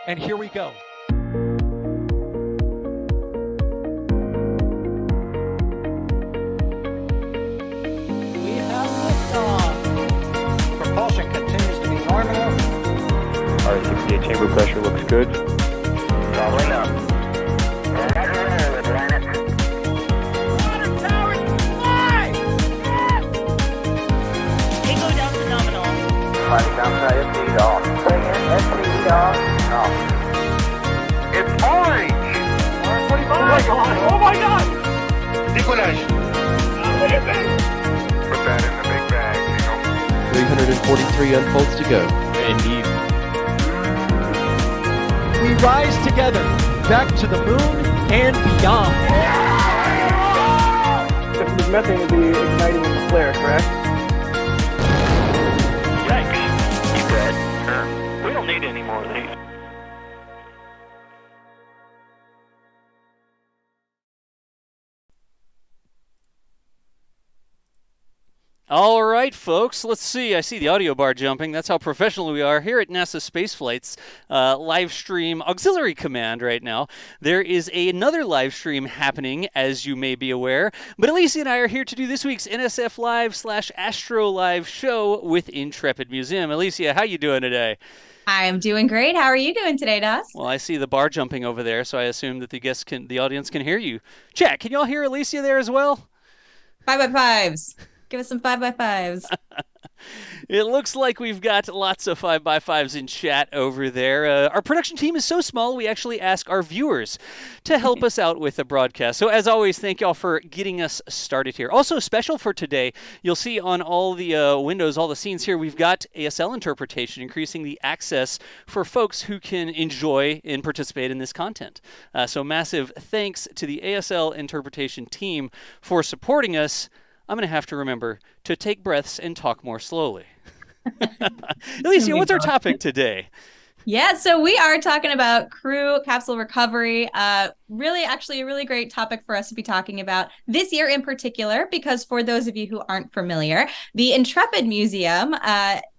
And here we go. We have liftoff. Propulsion continues to be nominal. R68 chamber pressure looks good. Following up. Water towers fly! Yes! They go down to nominal. Flighting downside SPLASHDOWN off. Bring in SPLASHDOWN off. It's orange! 145! Oh my God! Decollage. What is it? Put that in the big bag, you know. 343 unfolds to go. Indeed. We rise together, back to the moon and beyond. This methane would be igniting the flare, correct? Yikes. You good? Sure. We don't need any more of these. All right, folks, let's see. I see the audio bar jumping. That's how professional we are here at NASA Space Flight's live stream auxiliary command right now. There is another live stream happening, as you may be aware. But Alicia and I are here to do this week's NSF Live/Astro Live show with Intrepid Museum. Alicia, how you doing today? I am doing great. How are you doing today, Dus? Well, I see the bar jumping over there, so I assume that the audience can hear you. Chat, can y'all hear Alicia there as well? 5x5s. Give us some 5x5s. It looks like we've got lots of 5x5s in chat over there. Our production team is so small, we actually ask our viewers to help us out with the broadcast. So as always, thank y'all for getting us started here. Also special for today, you'll see on all the windows, all the scenes here, we've got ASL interpretation, increasing the access for folks who can enjoy and participate in this content. So massive thanks to the ASL interpretation team for supporting us. I'm going to have to remember to take breaths and talk more slowly. Alicia, what's our topic today? Yeah, so we are talking about crew capsule recovery. Really, actually, a really great topic for us to be talking about this year in particular, because for those of you who aren't familiar, the Intrepid Museum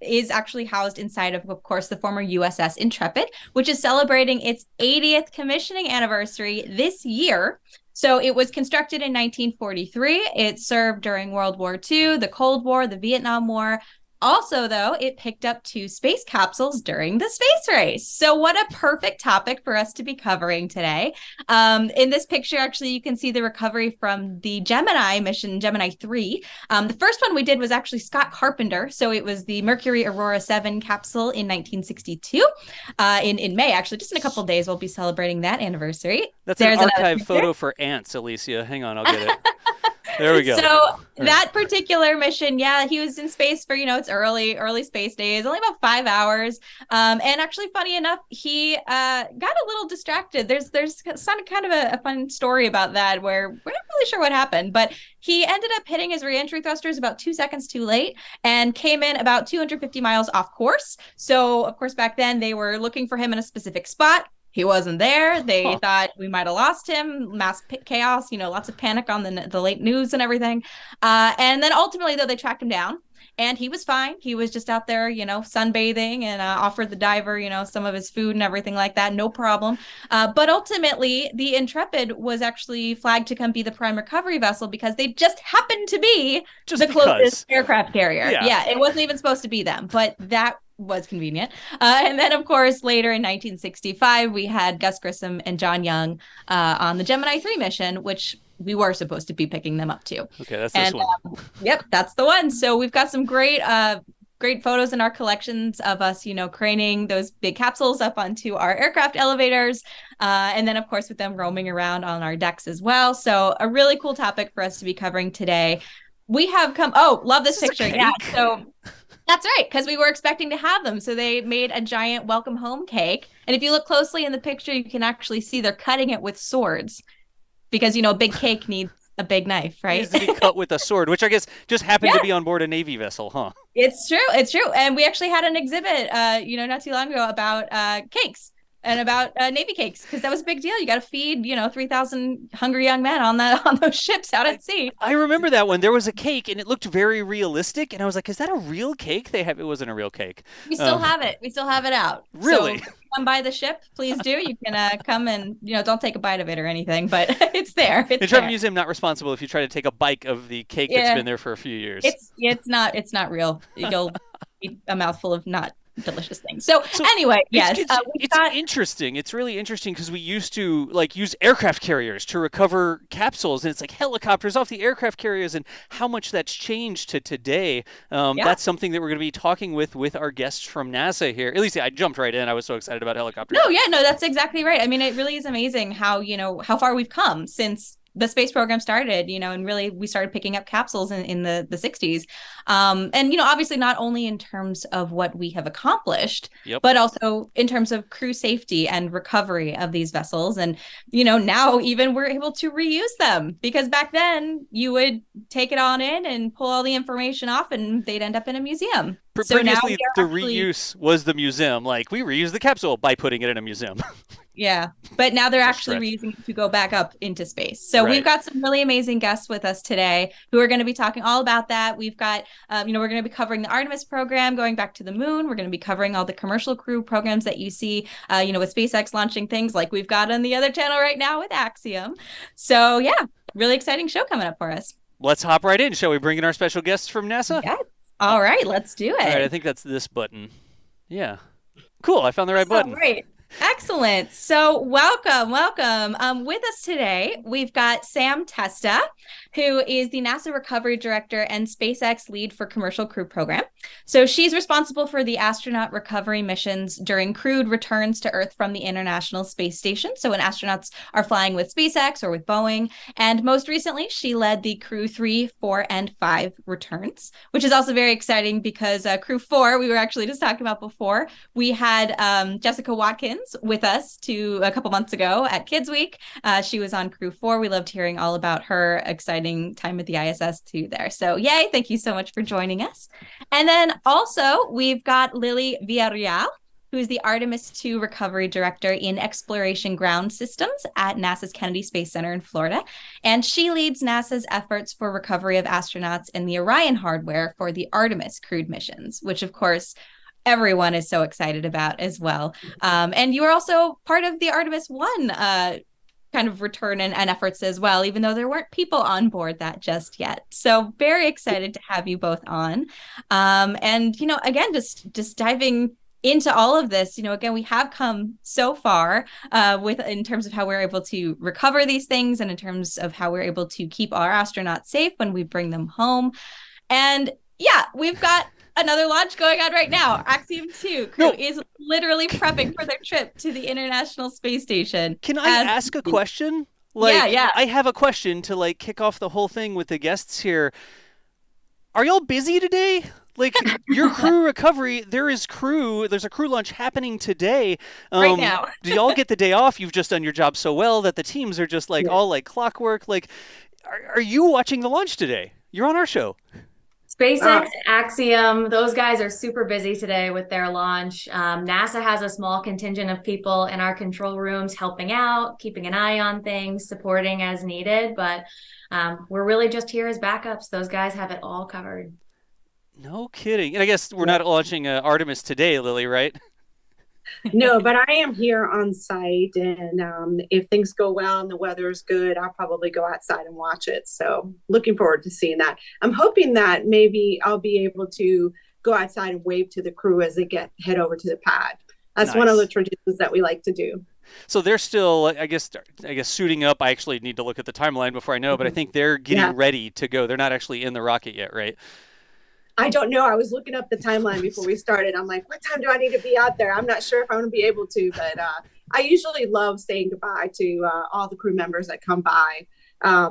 is actually housed inside of course, the former U.S.S. Intrepid, which is celebrating its 80th commissioning anniversary this year. So it was constructed in 1943. It served during World War II, the Cold War, the Vietnam War. Also, though, it picked up 2 space capsules during the space race. So what a perfect topic for us to be covering today. In this picture, actually, you can see the recovery from the Gemini mission, Gemini 3. The first one we did was actually Scott Carpenter. So it was the Mercury Aurora 7 capsule in 1962. In May, actually, just in a couple of days, we'll be celebrating that anniversary. That's an archive photo for ants, Alicia. Hang on, I'll get it. There we go. So that particular mission, yeah, he was in space for, it's early space days, only about 5 hours. And actually, funny enough, he got a little distracted. There's kind of a fun story about that where we're not really sure what happened, but he ended up hitting his reentry thrusters about 2 seconds too late and came in about 250 miles off course. So, of course, back then they were looking for him in a specific spot. He wasn't there. They thought we might have lost him. Mass chaos, lots of panic on the late news and everything. And then ultimately, though, they tracked him down. And he was fine. He was just out there, sunbathing and offered the diver, some of his food and everything like that. No problem. But ultimately, the Intrepid was actually flagged to come be the prime recovery vessel because they just happened to be closest aircraft carrier. Yeah, it wasn't even supposed to be them. But that was convenient. And then, of course, later in 1965, we had Gus Grissom and John Young on the Gemini 3 mission, which we were supposed to be picking them up too. Okay, that's this one. Yep, that's the one. So we've got some great photos in our collections of us, craning those big capsules up onto our aircraft elevators. And then, of course, with them roaming around on our decks as well. So a really cool topic for us to be covering today. We have love this picture. Yeah, so that's right, because we were expecting to have them. So they made a giant welcome home cake. And if you look closely in the picture, you can actually see they're cutting it with swords because, a big cake needs a big knife, right? It needs to be cut with a sword, which I guess just happened to be on board a Navy vessel, huh? It's true. And we actually had an exhibit, not too long ago about cakes. and about Navy cakes, because that was a big deal. You got to feed, 3,000 hungry young men on those ships out at sea. I remember that one. There was a cake, and it looked very realistic, and I was like, "Is that a real cake?" It wasn't a real cake. We still have it. We still have it out. Really? So come by the ship, please do. You can come and don't take a bite of it or anything, but it's there. It's Intrepid there. Museum not responsible if you try to take a bite of the cake that's been there for a few years. It's not real. You'll eat a mouthful of not delicious things. So anyway, yes, it's interesting. It's really interesting because we used to use aircraft carriers to recover capsules, and it's like helicopters off the aircraft carriers, and how much that's changed to today. That's something that we're going to be talking with our guests from NASA here. At least I jumped right in. I was so excited about helicopters. No, that's exactly right. I mean, it really is amazing how how far we've come since the space program started, and really we started picking up capsules in the 60s. And, obviously not only in terms of what we have accomplished, but also in terms of crew safety and recovery of these vessels. And, now even we're able to reuse them, because back then you would take it on in and pull all the information off and they'd end up in a museum. So previously, reuse was the museum. We reuse the capsule by putting it in a museum. Yeah, but now they're actually reusing it to go back up into space. So we've got some really amazing guests with us today who are going to be talking all about that. We've got, we're going to be covering the Artemis program, going back to the moon. We're going to be covering all the commercial crew programs that you see, with SpaceX launching things like we've got on the other channel right now with Axiom. So yeah, really exciting show coming up for us. Let's hop right in. Shall we bring in our special guests from NASA? Yeah. All right, let's do it. All right, I think that's this button. Yeah. Cool, I found the right button. Great. Excellent. So welcome. With us today, we've got Sam Testa, who is the NASA Recovery Director and SpaceX lead for Commercial Crew Program. So she's responsible for the astronaut recovery missions during crewed returns to Earth from the International Space Station. So when astronauts are flying with SpaceX or with Boeing. And most recently, she led the Crew 3, 4, and 5 returns, which is also very exciting because Crew 4, we were actually just talking about before, we had Jessica Watkins with us a couple months ago at Kids Week. She was on Crew 4. We loved hearing all about her exciting time at the ISS too there. So yay, thank you so much for joining us. And then also we've got Lily Villarreal, who is the Artemis II Recovery Director in Exploration Ground Systems at NASA's Kennedy Space Center in Florida. And she leads NASA's efforts for recovery of astronauts in the Orion hardware for the Artemis crewed missions, which of course everyone is so excited about as well. And you are also part of the Artemis I kind of return and efforts as well, even though there weren't people on board that just yet. So very excited to have you both on. And, again, just diving into all of this, again, we have come so far in terms of how we're able to recover these things and in terms of how we're able to keep our astronauts safe when we bring them home. And yeah, we've got another launch going on right now. Axiom 2 crew is literally prepping for their trip to the International Space Station. Can I ask a question? Yeah. I have a question to kick off the whole thing with the guests here. Are y'all busy today? Your crew recovery, there's a crew launch happening today. Right now. Do y'all get the day off? You've just done your job so well that the teams are just all like clockwork. Are you watching the launch today? You're on our show. SpaceX, Axiom, those guys are super busy today with their launch. NASA has a small contingent of people in our control rooms helping out, keeping an eye on things, supporting as needed. But we're really just here as backups. Those guys have it all covered. No kidding. And I guess we're not launching Artemis today, Lily, right? No, but I am here on site, and if things go well and the weather is good, I'll probably go outside and watch it. So looking forward to seeing that. I'm hoping that maybe I'll be able to go outside and wave to the crew as they head over to the pad. That's nice. One of the traditions that we like to do. So they're still, I guess, suiting up. I actually need to look at the timeline before I know, but I think they're getting ready to go. They're not actually in the rocket yet, right? I don't know. I was looking up the timeline before we started. I'm like, what time do I need to be out there? I'm not sure if I'm going to be able to, but I usually love saying goodbye to all the crew members that come by.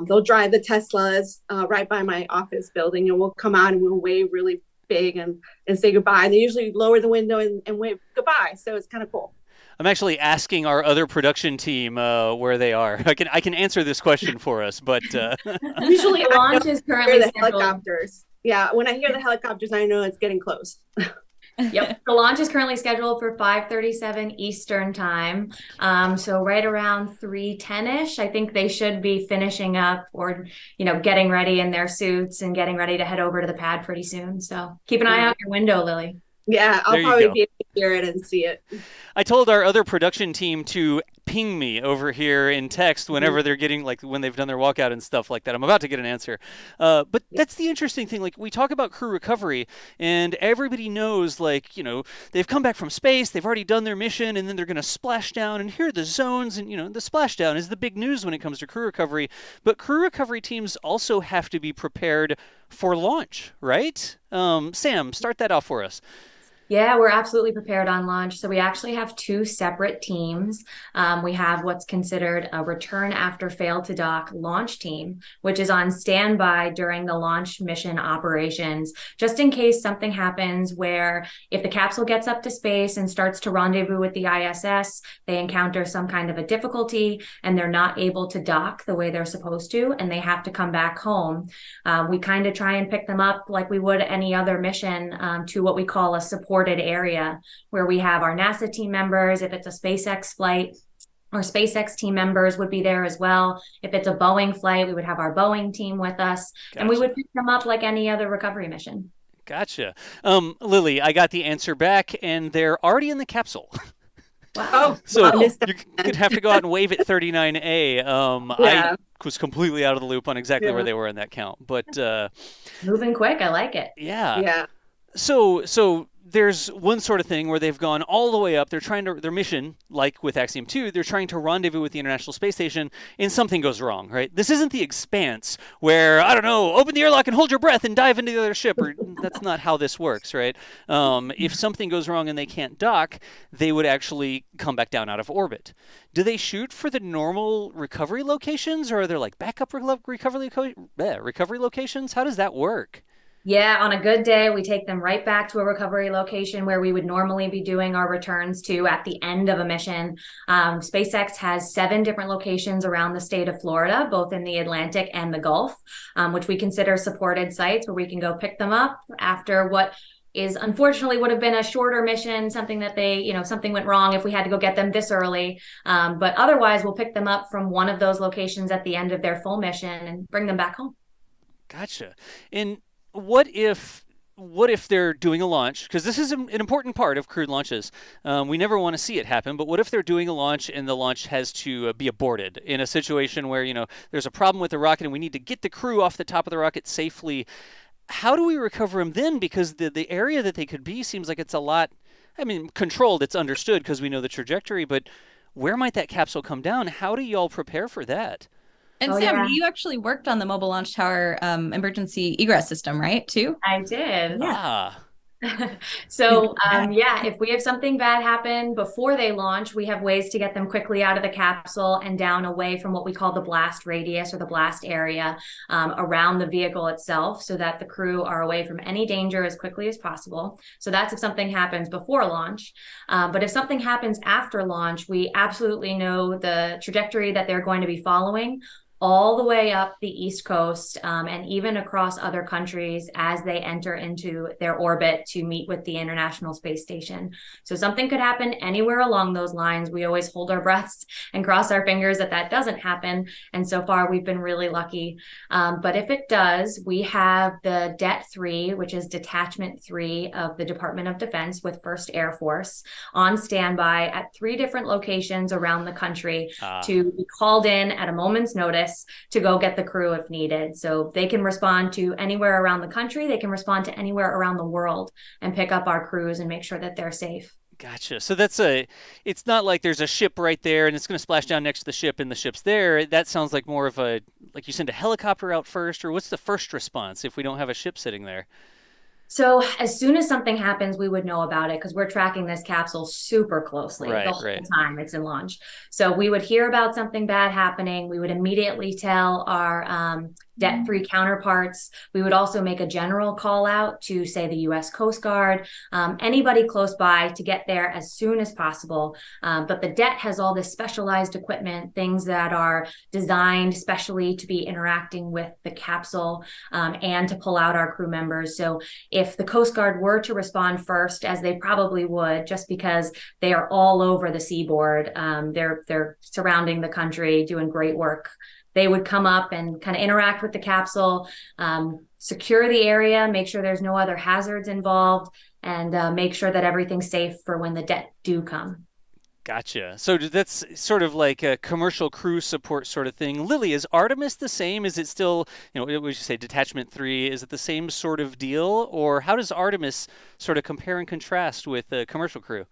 They'll drive the Teslas right by my office building, and we'll come out and we'll wave really big and say goodbye. And they usually lower the window and wave goodbye. So it's kind of cool. I'm actually asking our other production team where they are. I can answer this question for us, but usually launch is currently the helicopters. Yeah, when I hear the helicopters, I know it's getting close. Yep. The launch is currently scheduled for 5:37 Eastern time. So right around 3:10-ish, I think they should be finishing up or, getting ready in their suits and getting ready to head over to the pad pretty soon. So keep an eye out your window, Lily. Yeah, I'll probably be able to hear it and see it. I told our other production team to ping me over here in text whenever they're getting, when they've done their walkout and stuff like that. I'm about to get an answer. But that's the interesting thing. We talk about crew recovery, and everybody knows, they've come back from space, they've already done their mission, and then they're going to splash down, and here are the zones, and, the splashdown is the big news when it comes to crew recovery. But crew recovery teams also have to be prepared for launch, right? Sam, start that off for us. Yeah, we're absolutely prepared on launch. So we actually have two separate teams. We have what's considered a return after fail to dock launch team, which is on standby during the launch mission operations, just in case something happens where if the capsule gets up to space and starts to rendezvous with the ISS, they encounter some kind of a difficulty and they're not able to dock the way they're supposed to, and they have to come back home. We kind of try and pick them up like we would any other mission to what we call a supported area, where we have our NASA team members. If it's a SpaceX flight, our SpaceX team members would be there as well. If it's a Boeing flight, we would have our Boeing team with us. Gotcha. And we would pick them up like any other recovery mission. Gotcha. Lily, I got the answer back, and they're already in the capsule. Wow. So you could have to go out and wave at 39A. I was completely out of the loop on exactly where they were in that count. But moving quick, I like it. Yeah. So there's one sort of thing where they've gone all the way up. They're trying to, their mission, like with Axiom 2, they're trying to rendezvous with the International Space Station, and something goes wrong, right? This isn't the Expanse where, I don't know, open the airlock and hold your breath and dive into the other ship. Or, that's not how this works, right? If something goes wrong and they can't dock, they would actually come back down out of orbit. Do they shoot for the normal recovery locations, or are there backup recovery locations? How does that work? Yeah, on a good day, we take them right back to a recovery location where we would normally be doing our returns to at the end of a mission. SpaceX has 7 different locations around the state of Florida, both in the Atlantic and the Gulf, which we consider supported sites where we can go pick them up after what is unfortunately would have been a shorter mission, something that something went wrong if we had to go get them this early. But otherwise, we'll pick them up from one of those locations at the end of their full mission and bring them back home. Gotcha. And what if they're doing a launch? Because this is an important part of crewed launches. We never want to see it happen, but what if they're doing a launch and the launch has to be aborted in a situation where, there's a problem with the rocket and we need to get the crew off the top of the rocket safely? How do we recover them then? Because the area that they could be seems like it's a lot, controlled, it's understood because we know the trajectory, but where might that capsule come down? How do y'all prepare for that? And Sam, you actually worked on the mobile launch tower emergency egress system, right, too? I did. Yeah. So, if we have something bad happen before they launch, we have ways to get them quickly out of the capsule and down away from what we call the blast radius or the blast area around the vehicle itself, so that the crew are away from any danger as quickly as possible. So that's if something happens before launch. But if something happens after launch, we absolutely know the trajectory that they're going to be following all the way up the East Coast and even across other countries as they enter into their orbit to meet with the International Space Station. So something could happen anywhere along those lines. We always hold our breaths and cross our fingers that doesn't happen. And so far, we've been really lucky. But if it does, we have the Det 3, which is Detachment 3 of the Department of Defense with 1st Air Force, on standby at 3 different locations around the country to be called in at a moment's notice to go get the crew if needed. So they can respond to anywhere around the country. They can respond to anywhere around the world and pick up our crews and make sure that they're safe. Gotcha. So it's not like there's a ship right there and it's going to splash down next to the ship and the ship's there. That sounds like more of like you send a helicopter out first, or what's the first response if we don't have a ship sitting there? So as soon as something happens, we would know about it because we're tracking this capsule super closely the whole time it's in launch. So we would hear about something bad happening. We would immediately tell our Det-3 counterparts. We would also make a general call out to, say, the U.S. Coast Guard, anybody close by to get there as soon as possible. But the Det has all this specialized equipment, things that are designed specially to be interacting with the capsule and to pull out our crew members. So if the Coast Guard were to respond first, as they probably would, just because they are all over the seaboard, they're surrounding the country, doing great work, they would come up and kind of interact with the capsule, secure the area, make sure there's no other hazards involved, and make sure that everything's safe for when the Det do come. Gotcha. So that's sort of like a commercial crew support sort of thing. Lily, is Artemis the same? Is it still, what would you say, Detachment 3? Is it the same sort of deal? Or how does Artemis sort of compare and contrast with the commercial crew?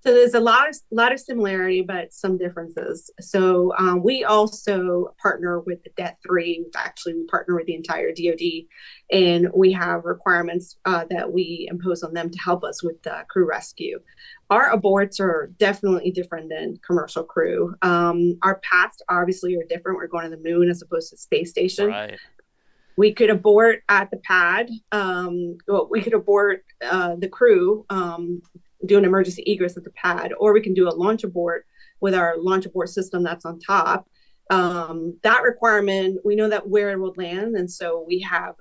So there's a lot of similarity, but some differences. So we also partner with the Det-3. Actually, we partner with the entire DoD, and we have requirements that we impose on them to help us with crew rescue. Our aborts are definitely different than commercial crew. Our paths obviously are different. We're going to the moon as opposed to space station. Right. We could abort at the pad. We could abort the crew, do an emergency egress at the pad, or we can do a launch abort with our launch abort system that's on top. That requirement, we know that where it will land. And so we have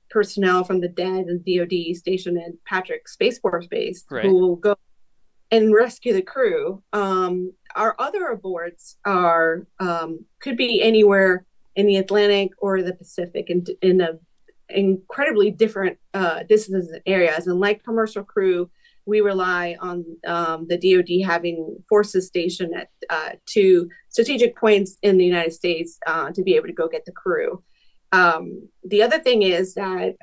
personnel from the DED and DoD stationed in Patrick Space Force Base who will go and rescue the crew. Our other aborts are could be anywhere in the Atlantic or the Pacific in a incredibly different distances and areas. And like commercial crew, we rely on the DoD having forces stationed at 2 strategic points in the United States to be able to go get the crew. The other thing is that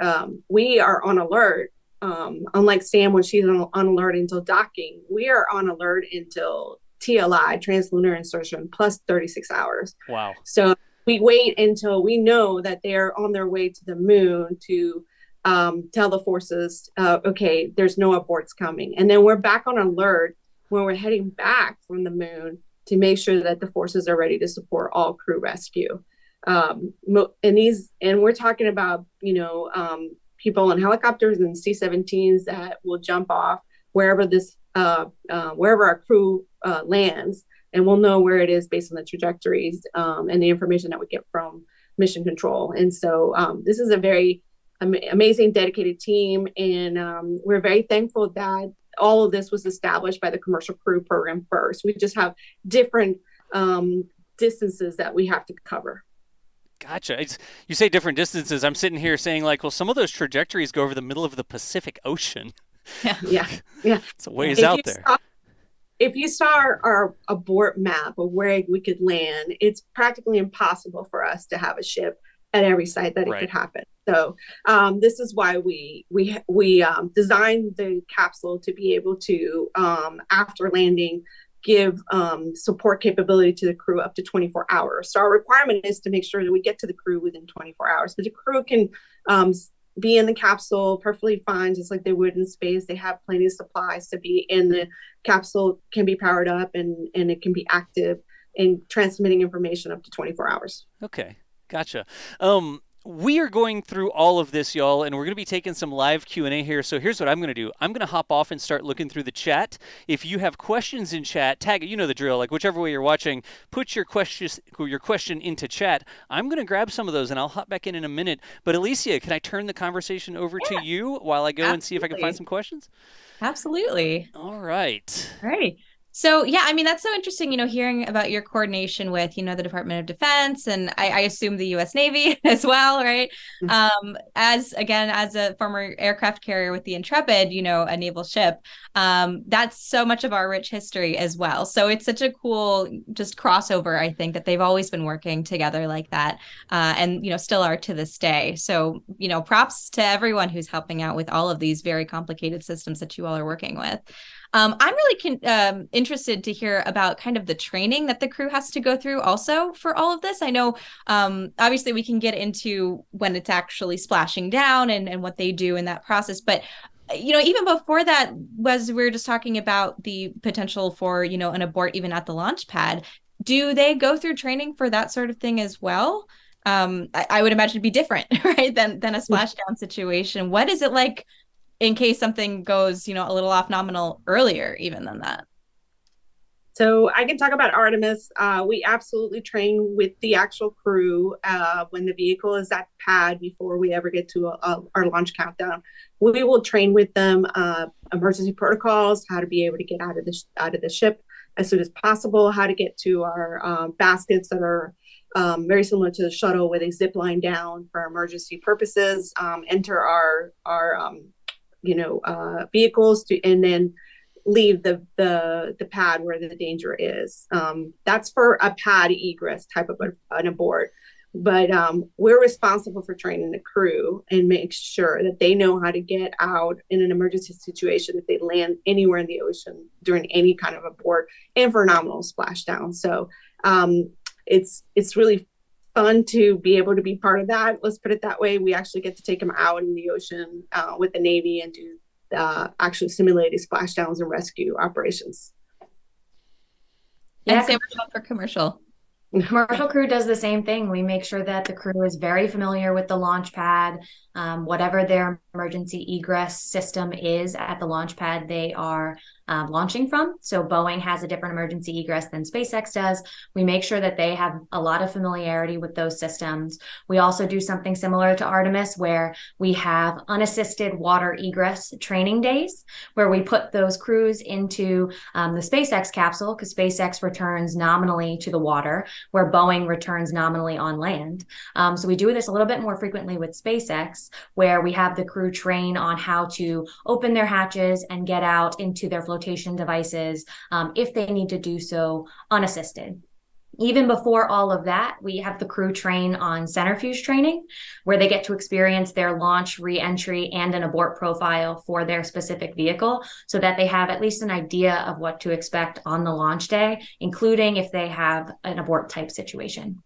we are on alert. Unlike Sam, when she's on alert until docking, we are on alert until TLI, translunar insertion, plus 36 hours. Wow. So we wait until we know that they're on their way to the moon to tell the forces, okay, there's no aborts coming. And then we're back on alert when we're heading back from the moon to make sure that the forces are ready to support all crew rescue. And we're talking about, people in helicopters and C-17s that will jump off wherever our crew lands, and we'll know where it is based on the trajectories and the information that we get from mission control. And so this is a very amazing, dedicated team, and we're very thankful that all of this was established by the commercial crew program first. We just have different distances that we have to cover. Gotcha. You say different distances. I'm sitting here saying some of those trajectories go over the middle of the Pacific Ocean. Yeah. It's a ways out there. If you saw our abort map of where we could land, it's practically impossible for us to have a ship at every site that it could happen. So this is why we designed the capsule to be able to, after landing, give support capability to the crew up to 24 hours. So our requirement is to make sure that we get to the crew within 24 hours. So the crew can be in the capsule perfectly fine, just like they would in space. They have plenty of supplies to be in the capsule, can be powered up, and it can be active in transmitting information up to 24 hours. Okay. Gotcha. We are going through all of this, y'all, and we're going to be taking some live Q&A here. So here's what I'm going to do. I'm going to hop off and start looking through the chat. If you have questions in chat, tag it. You know the drill. Like whichever way you're watching, put your question into chat. I'm going to grab some of those, and I'll hop back in a minute. But Alicia, can I turn the conversation over to you while I go and see if I can find some questions? Absolutely. All right. All right. So, yeah, I mean, that's so interesting, hearing about your coordination with, the Department of Defense, and I assume the U.S. Navy as well, right? As a former aircraft carrier with the Intrepid, a naval ship, that's so much of our rich history as well. So it's such a cool just crossover, I think, that they've always been working together like that and, still are to this day. So, props to everyone who's helping out with all of these very complicated systems that you all are working with. I'm really interested to hear about kind of the training that the crew has to go through also for all of this. I know, obviously, we can get into when it's actually splashing down and what they do in that process. But, even before that, we were just talking about the potential for, an abort even at the launch pad. Do they go through training for that sort of thing as well? I would imagine it'd be different, right, than a splashdown situation. What is it like in case something goes, a little off nominal earlier even than that? So I can talk about Artemis. We absolutely train with the actual crew when the vehicle is at pad before we ever get to our launch countdown. We will train with them emergency protocols, how to be able to get out of the ship as soon as possible, how to get to our baskets that are very similar to the shuttle, where they zip line down for emergency purposes, enter our vehicles and then leave the pad where the danger is. That's for a pad egress type of an abort. But we're responsible for training the crew and make sure that they know how to get out in an emergency situation if they land anywhere in the ocean during any kind of abort and for nominal splashdown. So it's really fun to be able to be part of that. Let's put it that way. We actually get to take them out in the ocean with the Navy and do actually simulated splashdowns and rescue operations. And same for commercial. Commercial crew does the same thing. We make sure that the crew is very familiar with the launch pad, whatever their emergency egress system is at the launch pad they are launching from. So Boeing has a different emergency egress than SpaceX does. We make sure that they have a lot of familiarity with those systems. We also do something similar to Artemis, where we have unassisted water egress training days, where we put those crews into the SpaceX capsule, because SpaceX returns nominally to the water, where Boeing returns nominally on land. So we do this a little bit more frequently with SpaceX, where we have the crew train on how to open their hatches and get out into their flotation devices if they need to do so unassisted. Even before all of that, we have the crew train on centrifuge training, where they get to experience their launch, re-entry, and an abort profile for their specific vehicle, so that they have at least an idea of what to expect on the launch day, including if they have an abort type situation.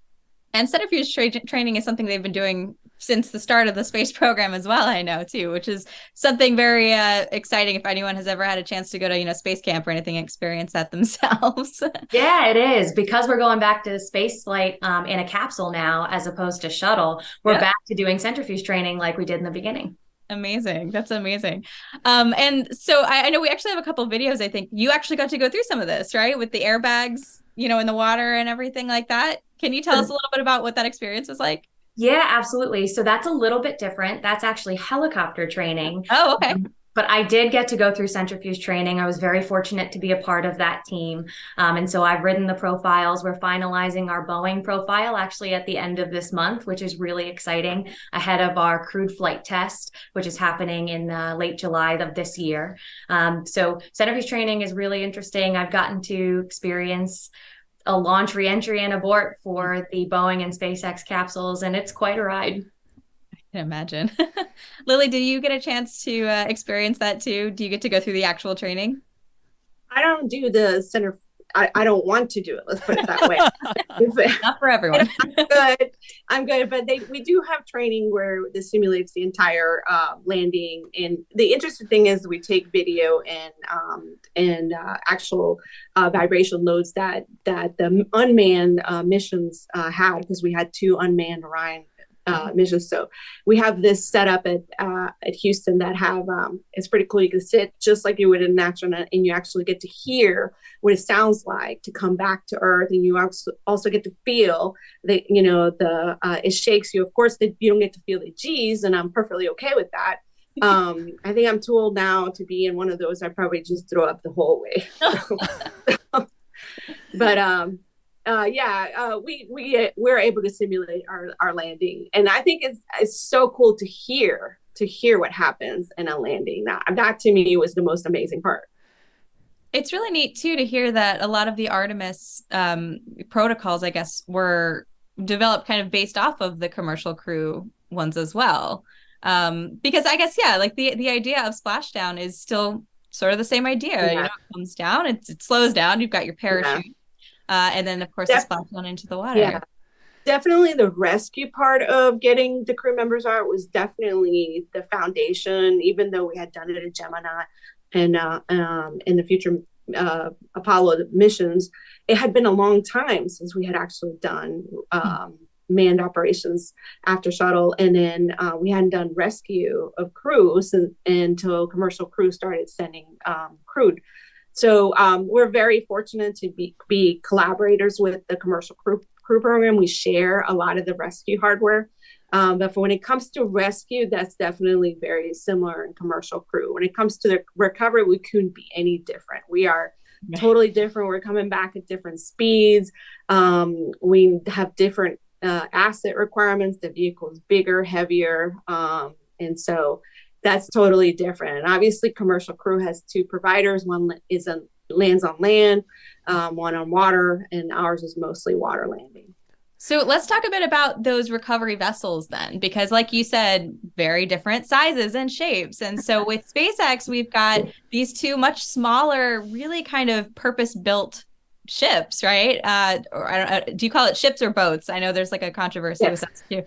And centrifuge training is something they've been doing since the start of the space program as well, I know too, which is something very exciting if anyone has ever had a chance to go to, space camp or anything and experience that themselves. Yeah, it is. Because we're going back to space flight in a capsule now, as opposed to shuttle, we're back to doing centrifuge training like we did in the beginning. Amazing. That's amazing. And so I know we actually have a couple of videos. I think you actually got to go through some of this, right? With the airbags, in the water and everything like that. Can you tell us a little bit about what that experience was like? Yeah, absolutely. So that's a little bit different. That's actually helicopter training. Oh, okay. But I did get to go through centrifuge training. I was very fortunate to be a part of that team. And so I've ridden the profiles. We're finalizing our Boeing profile actually at the end of this month, which is really exciting, ahead of our crewed flight test, which is happening in late July of this year. So centrifuge training is really interesting. I've gotten to experience a launch, re-entry, and abort for the Boeing and SpaceX capsules, and it's quite a ride. I can imagine. Lily, did you get a chance to experience that too? Do you get to go through the actual training? I don't do the center. I don't want to do it. Let's put it that way. Not for everyone. I'm good. But we do have training where this simulates the entire landing. And the interesting thing is we take video and actual vibration loads that the unmanned missions had, because we had 2 unmanned Orion missions. So we have this set up at Houston that have it's pretty cool. You can sit just like you would in an astronaut, and you actually get to hear what it sounds like to come back to Earth, and you also get to feel that it shakes you. Of course, you don't get to feel the G's, and I'm perfectly okay with that. I think I'm too old now to be in one of those. I probably just throw up the whole way. But we're able to simulate our landing, and I think it's so cool to hear what happens in a landing. That to me was the most amazing part. It's really neat too to hear that a lot of the Artemis protocols, I guess, were developed kind of based off of the commercial crew ones as well. Because I guess, like the idea of splashdown is still sort of the same idea. It comes down, it slows down. You've got your parachute. And then, of course, the splashdown into the water. Yeah, definitely the rescue part of getting the crew members out was definitely the foundation, even though we had done it at Gemini and in the future Apollo missions. It had been a long time since we had actually done manned operations after shuttle. And then we hadn't done rescue of crews until commercial crew started sending crewed. So we're very fortunate to be collaborators with the commercial crew program. We share a lot of the rescue hardware. But for when it comes to rescue, that's definitely very similar in commercial crew. When it comes to the recovery, we couldn't be any different. We are totally different. We're coming back at different speeds. We have different asset requirements. The vehicle is bigger, heavier. And so that's totally different. And obviously commercial crew has two providers. One lands on land, one on water, and ours is mostly water landing. So let's talk a bit about those recovery vessels then, because like you said, very different sizes and shapes. And so with SpaceX, we've got these two much smaller, really kind of purpose-built ships, right? Or I don't, do you call it ships or boats? I know there's like a controversy with that too.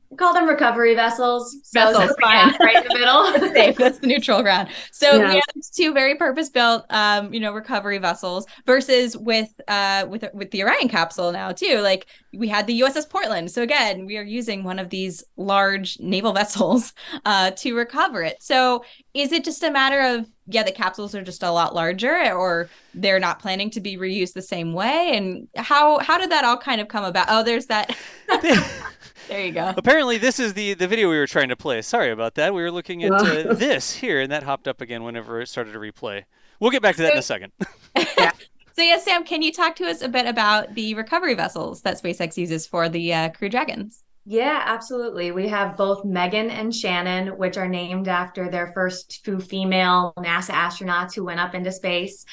We call them recovery vessels. Vessels, fine. Right in the middle. Safe. That's the neutral ground. So we have these two very purpose-built, recovery vessels versus with the Orion capsule now too. Like we had the U.S.S. Portland. So again, we are using one of these large naval vessels to recover it. So is it just a matter of, the capsules are just a lot larger, or they're not planning to be reused the same way? And how did that all kind of come about? Oh, there's that. There you go. Apparently, this is the video we were trying to play. Sorry about that. We were looking at this here, and that hopped up again whenever it started to replay. We'll get back to that in a second. So Sam, can you talk to us a bit about the recovery vessels that SpaceX uses for the Crew Dragons? Yeah, absolutely. We have both Megan and Shannon, which are named after their first two female NASA astronauts who went up into space.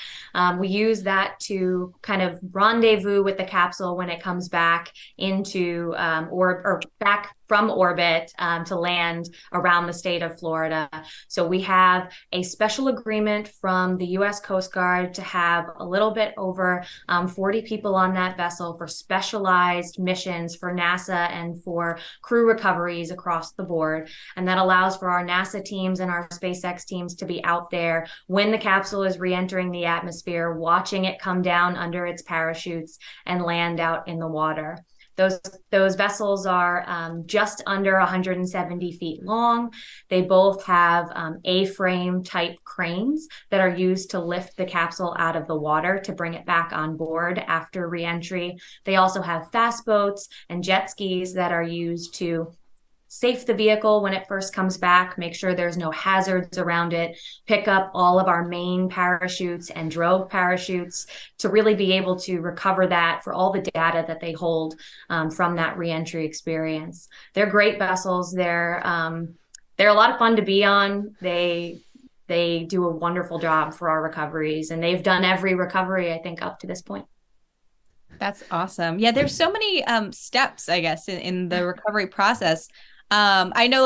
We use that to kind of rendezvous with the capsule when it comes back into or back from orbit to land around the state of Florida. So we have a special agreement from the U.S. Coast Guard to have a little bit over 40 people on that vessel for specialized missions for NASA and for crew recoveries across the board. And that allows for our NASA teams and our SpaceX teams to be out there when the capsule is re-entering the atmosphere, watching it come down under its parachutes and land out in the water. Those vessels are just under 170 feet long. They both have A-frame type cranes that are used to lift the capsule out of the water to bring it back on board after re-entry. They also have fast boats and jet skis that are used to safe the vehicle when it first comes back, make sure there's no hazards around it, pick up all of our main parachutes and drogue parachutes to really be able to recover that for all the data that they hold from that reentry experience. They're great vessels. They're a lot of fun to be on. They do a wonderful job for our recoveries, and they've done every recovery, I think, up to this point. That's awesome. Yeah, there's so many steps, I guess, in the recovery process. I know,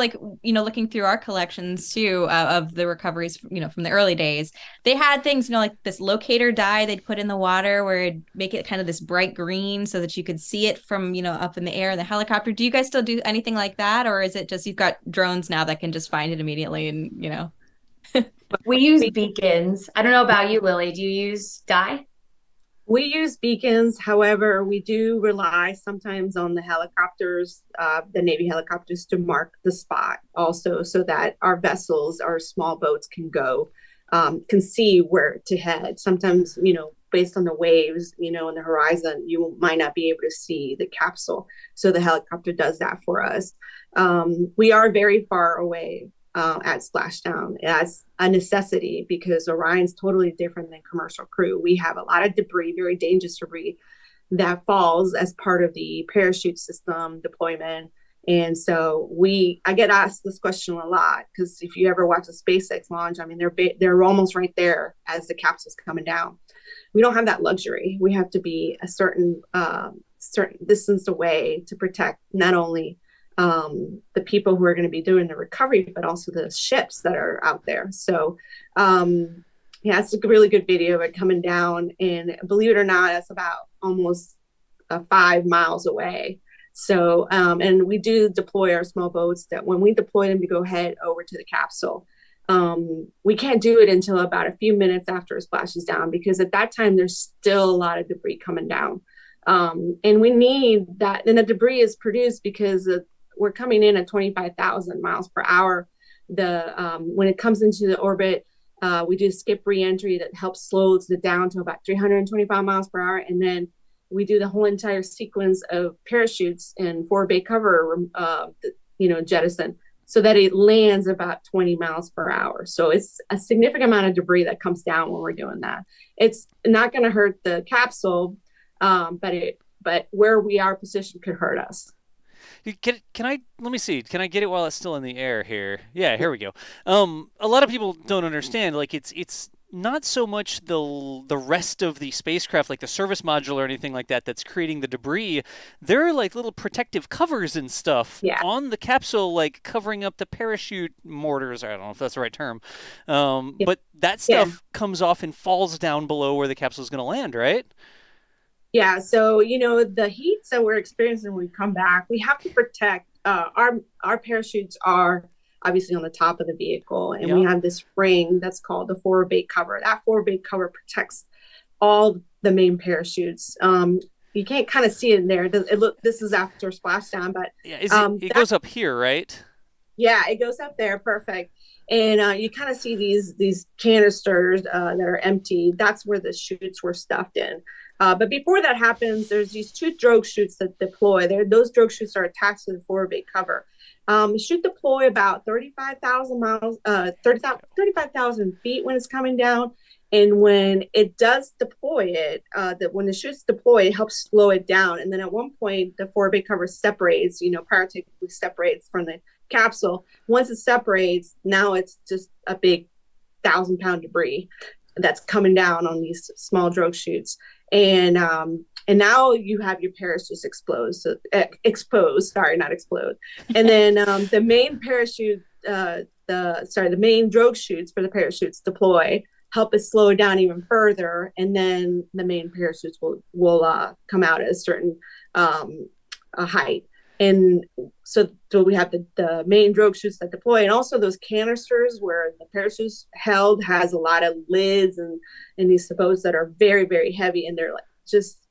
looking through our collections too, of the recoveries, from the early days, they had things, like this locator dye they'd put in the water where it'd make it kind of this bright green so that you could see it from, up in the air in the helicopter. Do you guys still do anything like that? Or is it just, you've got drones now that can just find it immediately and, We use beacons. I don't know about you, Lily. Do you use dye? We use beacons. However, we do rely sometimes on the helicopters, the Navy helicopters, to mark the spot also, so that our vessels, our small boats can see where to head. Sometimes, based on the waves, on the horizon, you might not be able to see the capsule. So the helicopter does that for us. We are very far away at Splashdown as a necessity, because Orion's totally different than commercial crew. We have a lot of debris, very dangerous debris, that falls as part of the parachute system deployment. And so I get asked this question a lot, because if you ever watch a SpaceX launch, they're almost right there as the capsule's coming down. We don't have that luxury. We have to be a certain distance away to protect not only the people who are going to be doing the recovery, but also the ships that are out there. So, it's a really good video of it coming down, and believe it or not, it's about almost 5 miles away. So, and we do deploy our small boats, that when we deploy them to go head over to the capsule, we can't do it until about a few minutes after it splashes down, because at that time, there's still a lot of debris coming down. And we need that. And the debris is produced because we're coming in at 25,000 miles per hour. When it comes into the orbit, we do skip reentry that helps slow it down to about 325 miles per hour. And then we do the whole entire sequence of parachutes and forward bay cover, jettison, so that it lands about 20 miles per hour. So it's a significant amount of debris that comes down when we're doing that. It's not going to hurt the capsule, but where we are positioned could hurt us. Let me see. Can I get it while it's still in the air here? Yeah, here we go. A lot of people don't understand, like it's not so much the rest of the spacecraft, like the service module or anything like that, that's creating the debris. There are like little protective covers and stuff on the capsule, like covering up the parachute mortars. I don't know if that's the right term. But that stuff comes off and falls down below where the capsule is going to land, right? Yeah, so the heats that we're experiencing when we come back, we have to protect. Our parachutes are obviously on the top of the vehicle, and we have this ring that's called the forward bay cover. That forward bay cover protects all the main parachutes. You can't kind of see it in there. This is after splashdown, but it goes up here, right? Yeah, it goes up there, perfect. And you kind of see these canisters that are empty. That's where the chutes were stuffed in. But before that happens, there's these two drogue chutes that deploy. Those drogue chutes are attached to the forward bay cover. Should deploy about 35,000 feet when it's coming down. And when it does deploy when the chutes deploy, it helps slow it down. And then at one point, the forward bay cover separates, paratypically separates from the capsule. Once it separates, now it's just a big 1,000-pound debris that's coming down on these small drogue chutes. And now you have your parachutes exposed, not explode. And then the main parachute, the main drogue chutes for the parachutes deploy, help us slow it down even further. And then the main parachutes will come out at a certain height. And so we have the main drogue chutes that deploy, and also those canisters where the parachute's held has a lot of lids and these supports that are very, very heavy, and they're like just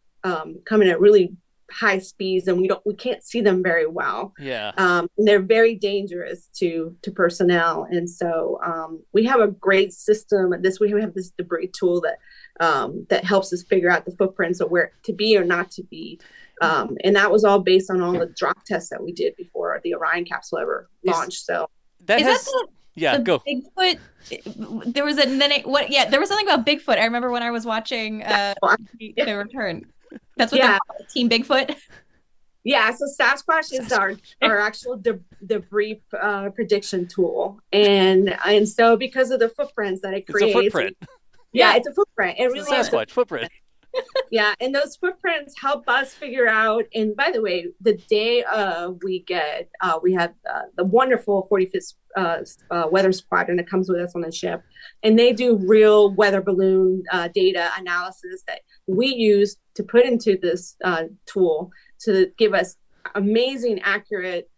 coming at really high speeds, and we can't see them very well. Yeah. And they're very dangerous to personnel, and so we have a great system at this. We have this debris tool that helps us figure out the footprints of where to be or not to be. And that was all based on all the drop tests that we did before the Orion capsule ever launched. So go. Bigfoot? There was there was something about Bigfoot. I remember when I was watching the return. That's what they're called, Team Bigfoot. Yeah, so Sasquatch is our actual debris prediction tool, and so because of the footprints that it creates, it's a footprint. Yeah, it's a footprint. It really is a Sasquatch footprint. Yeah, and those footprints help us figure out. And by the way, the day we have the wonderful 45th Weather Squadron that comes with us on the ship, and they do real weather balloon data analysis that we use to put into this tool to give us amazing, accurate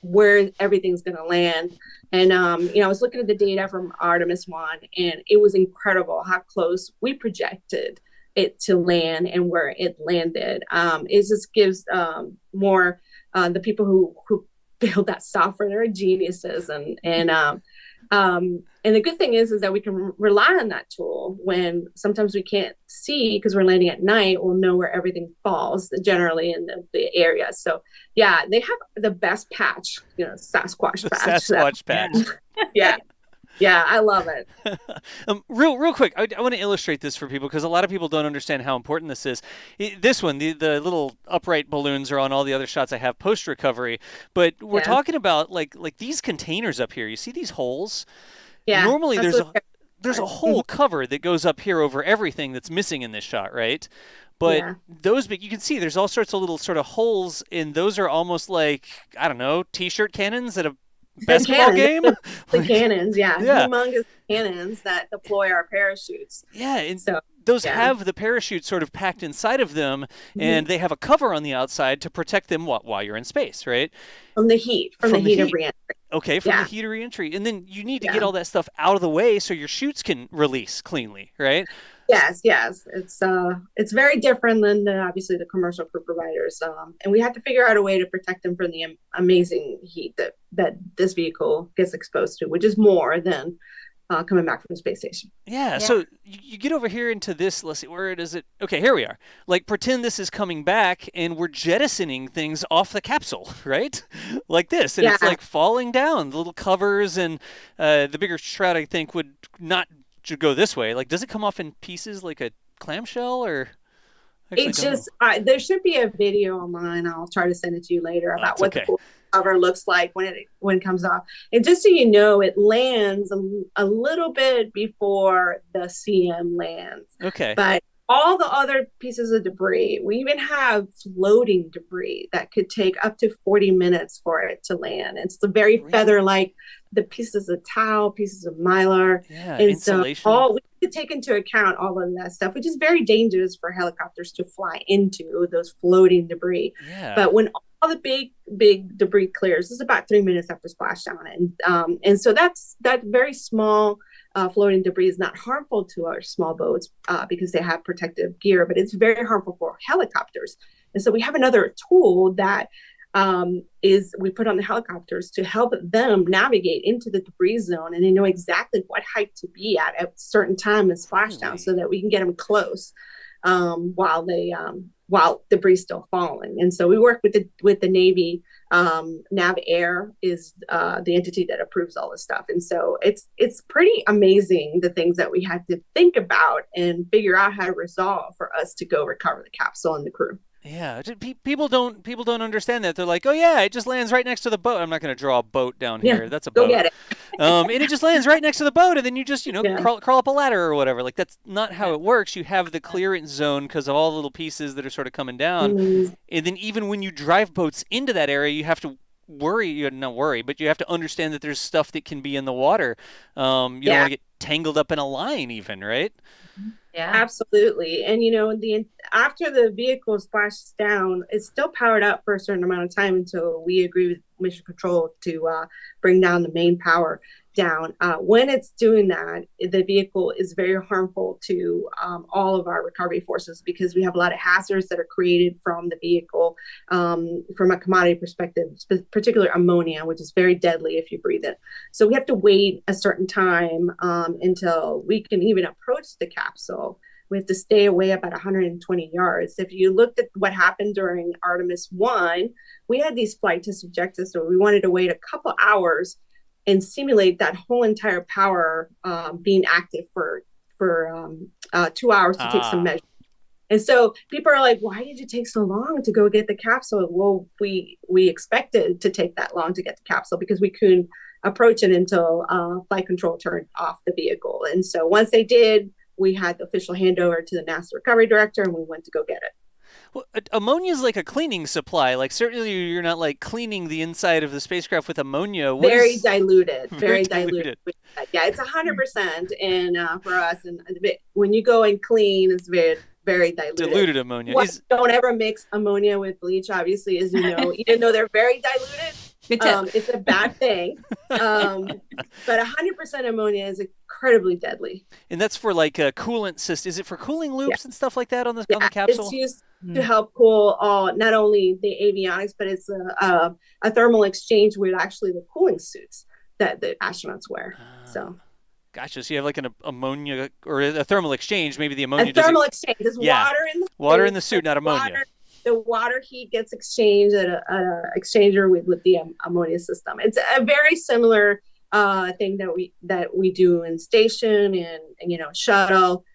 where everything's going to land. And I was looking at the data from Artemis I, and it was incredible how close we projected it to land and where it landed. It just gives more the people who build that software, they're geniuses, and the good thing is that we can rely on that tool when sometimes we can't see because we're landing at night. We'll know where everything falls generally in the area. So yeah, they have the best patch, Sasquatch patch. Sasquatch patch. Yeah. Yeah, I love it. Real quick, I want to illustrate this for people because a lot of people don't understand how important this is. This one, the little upright balloons are on all the other shots I have post recovery, but we're talking about like these containers up here. You see these holes? Yeah. Normally there's a whole cover that goes up here over everything that's missing in this shot, right? But those you can see there's all sorts of little sort of holes, and those are almost like, I don't know, t-shirt cannons at a basketball game. The cannons, humongous cannons that deploy our parachutes. Yeah, and so those have the parachute sort of packed inside of them, and they have a cover on the outside to protect them while you're in space, right? From the heat, from the heat of reentry. Okay, from the heat of reentry, and then you need to get all that stuff out of the way so your chutes can release cleanly, right? Yes, yes. It's very different than obviously the commercial crew providers. And we had to figure out a way to protect them from the amazing heat that this vehicle gets exposed to, which is more than coming back from the space station. Yeah, so you get over here into this, let's see, where is it? Okay, here we are. Like, pretend this is coming back and we're jettisoning things off the capsule, right? Like this, and it's like falling down. The little covers and the bigger shroud, I think, would not go this way. Like, does it come off in pieces like a clamshell, or? It's just, there should be a video online. I'll try to send it to you later about what the cover looks like when it comes off. And just so you know, it lands a little bit before the CM lands. Okay. But all the other pieces of debris, we even have floating debris that could take up to 40 minutes for it to land. It's the very feather-like, the pieces of towel, pieces of mylar. Yeah, and insulation. So we could take into account all of that stuff, which is very dangerous for helicopters to fly into, those floating debris. Yeah. But when all the big debris clears, this is about 3 minutes after splashdown. And so that very small floating debris is not harmful to our small boats because they have protective gear, but it's very harmful for helicopters. And so we have another tool that we put on the helicopters to help them navigate into the debris zone, and they know exactly what height to be at a certain time in splashdown, so that we can get them close while debris is still falling. And so we work with the Navy. Nav Air is the entity that approves all this stuff, and so it's pretty amazing the things that we had to think about and figure out how to resolve for us to go recover the capsule and the crew. Yeah, people don't understand that. They're like, oh yeah, it just lands right next to the boat. I'm not going to draw a boat down here. That's a boat. Go get it. And it just lands right next to the boat, and then you just crawl up a ladder or whatever. Like, that's not how it works. You have the clearance zone because of all the little pieces that are sort of coming down, and then even when you drive boats into that area, you have to not worry, but you have to understand that there's stuff that can be in the water. You don't want to get tangled up in a line, even, right? Yeah, absolutely. And after the vehicle splashes down, it's still powered up for a certain amount of time until we agree with Mission Control to bring down the main power down. When it's doing that, the vehicle is very harmful to all of our recovery forces, because we have a lot of hazards that are created from the vehicle from a commodity perspective, particularly ammonia, which is very deadly if you breathe it. So we have to wait a certain time until we can even approach the capsule. We have to stay away about 120 yards. If you looked at what happened during Artemis I, we had these flight test objectives, so we wanted to wait a couple hours and simulate that whole entire power being active for 2 hours to take some measures. And so people are like, why did you take so long to go get the capsule? Well, we expected to take that long to get the capsule because we couldn't approach it until flight control turned off the vehicle. And so once they did, we had the official handover to the NASA recovery director, and we went to go get it. Well, ammonia is like a cleaning supply. Like, certainly you're not like cleaning the inside of the spacecraft with ammonia. Very diluted. Very diluted. diluted. Yeah, it's 100%. And for us, and when you go and clean, it's very, very diluted. Diluted ammonia. Don't ever mix ammonia with bleach, obviously, as you know, even though they're very diluted. It's a bad thing. But 100% ammonia is incredibly deadly. And that's for like a coolant system. Is it for cooling loops and stuff like that on the capsule? It's used to help cool not only the avionics, but it's a thermal exchange with actually the cooling suits that the astronauts wear. So. Gotcha. So you have like an ammonia or a thermal exchange. Maybe the ammonia. A thermal exchange. There's water in the suit, not ammonia. The water heat gets exchanged at an exchanger with the ammonia system. It's a very similar thing that we do in station and shuttle.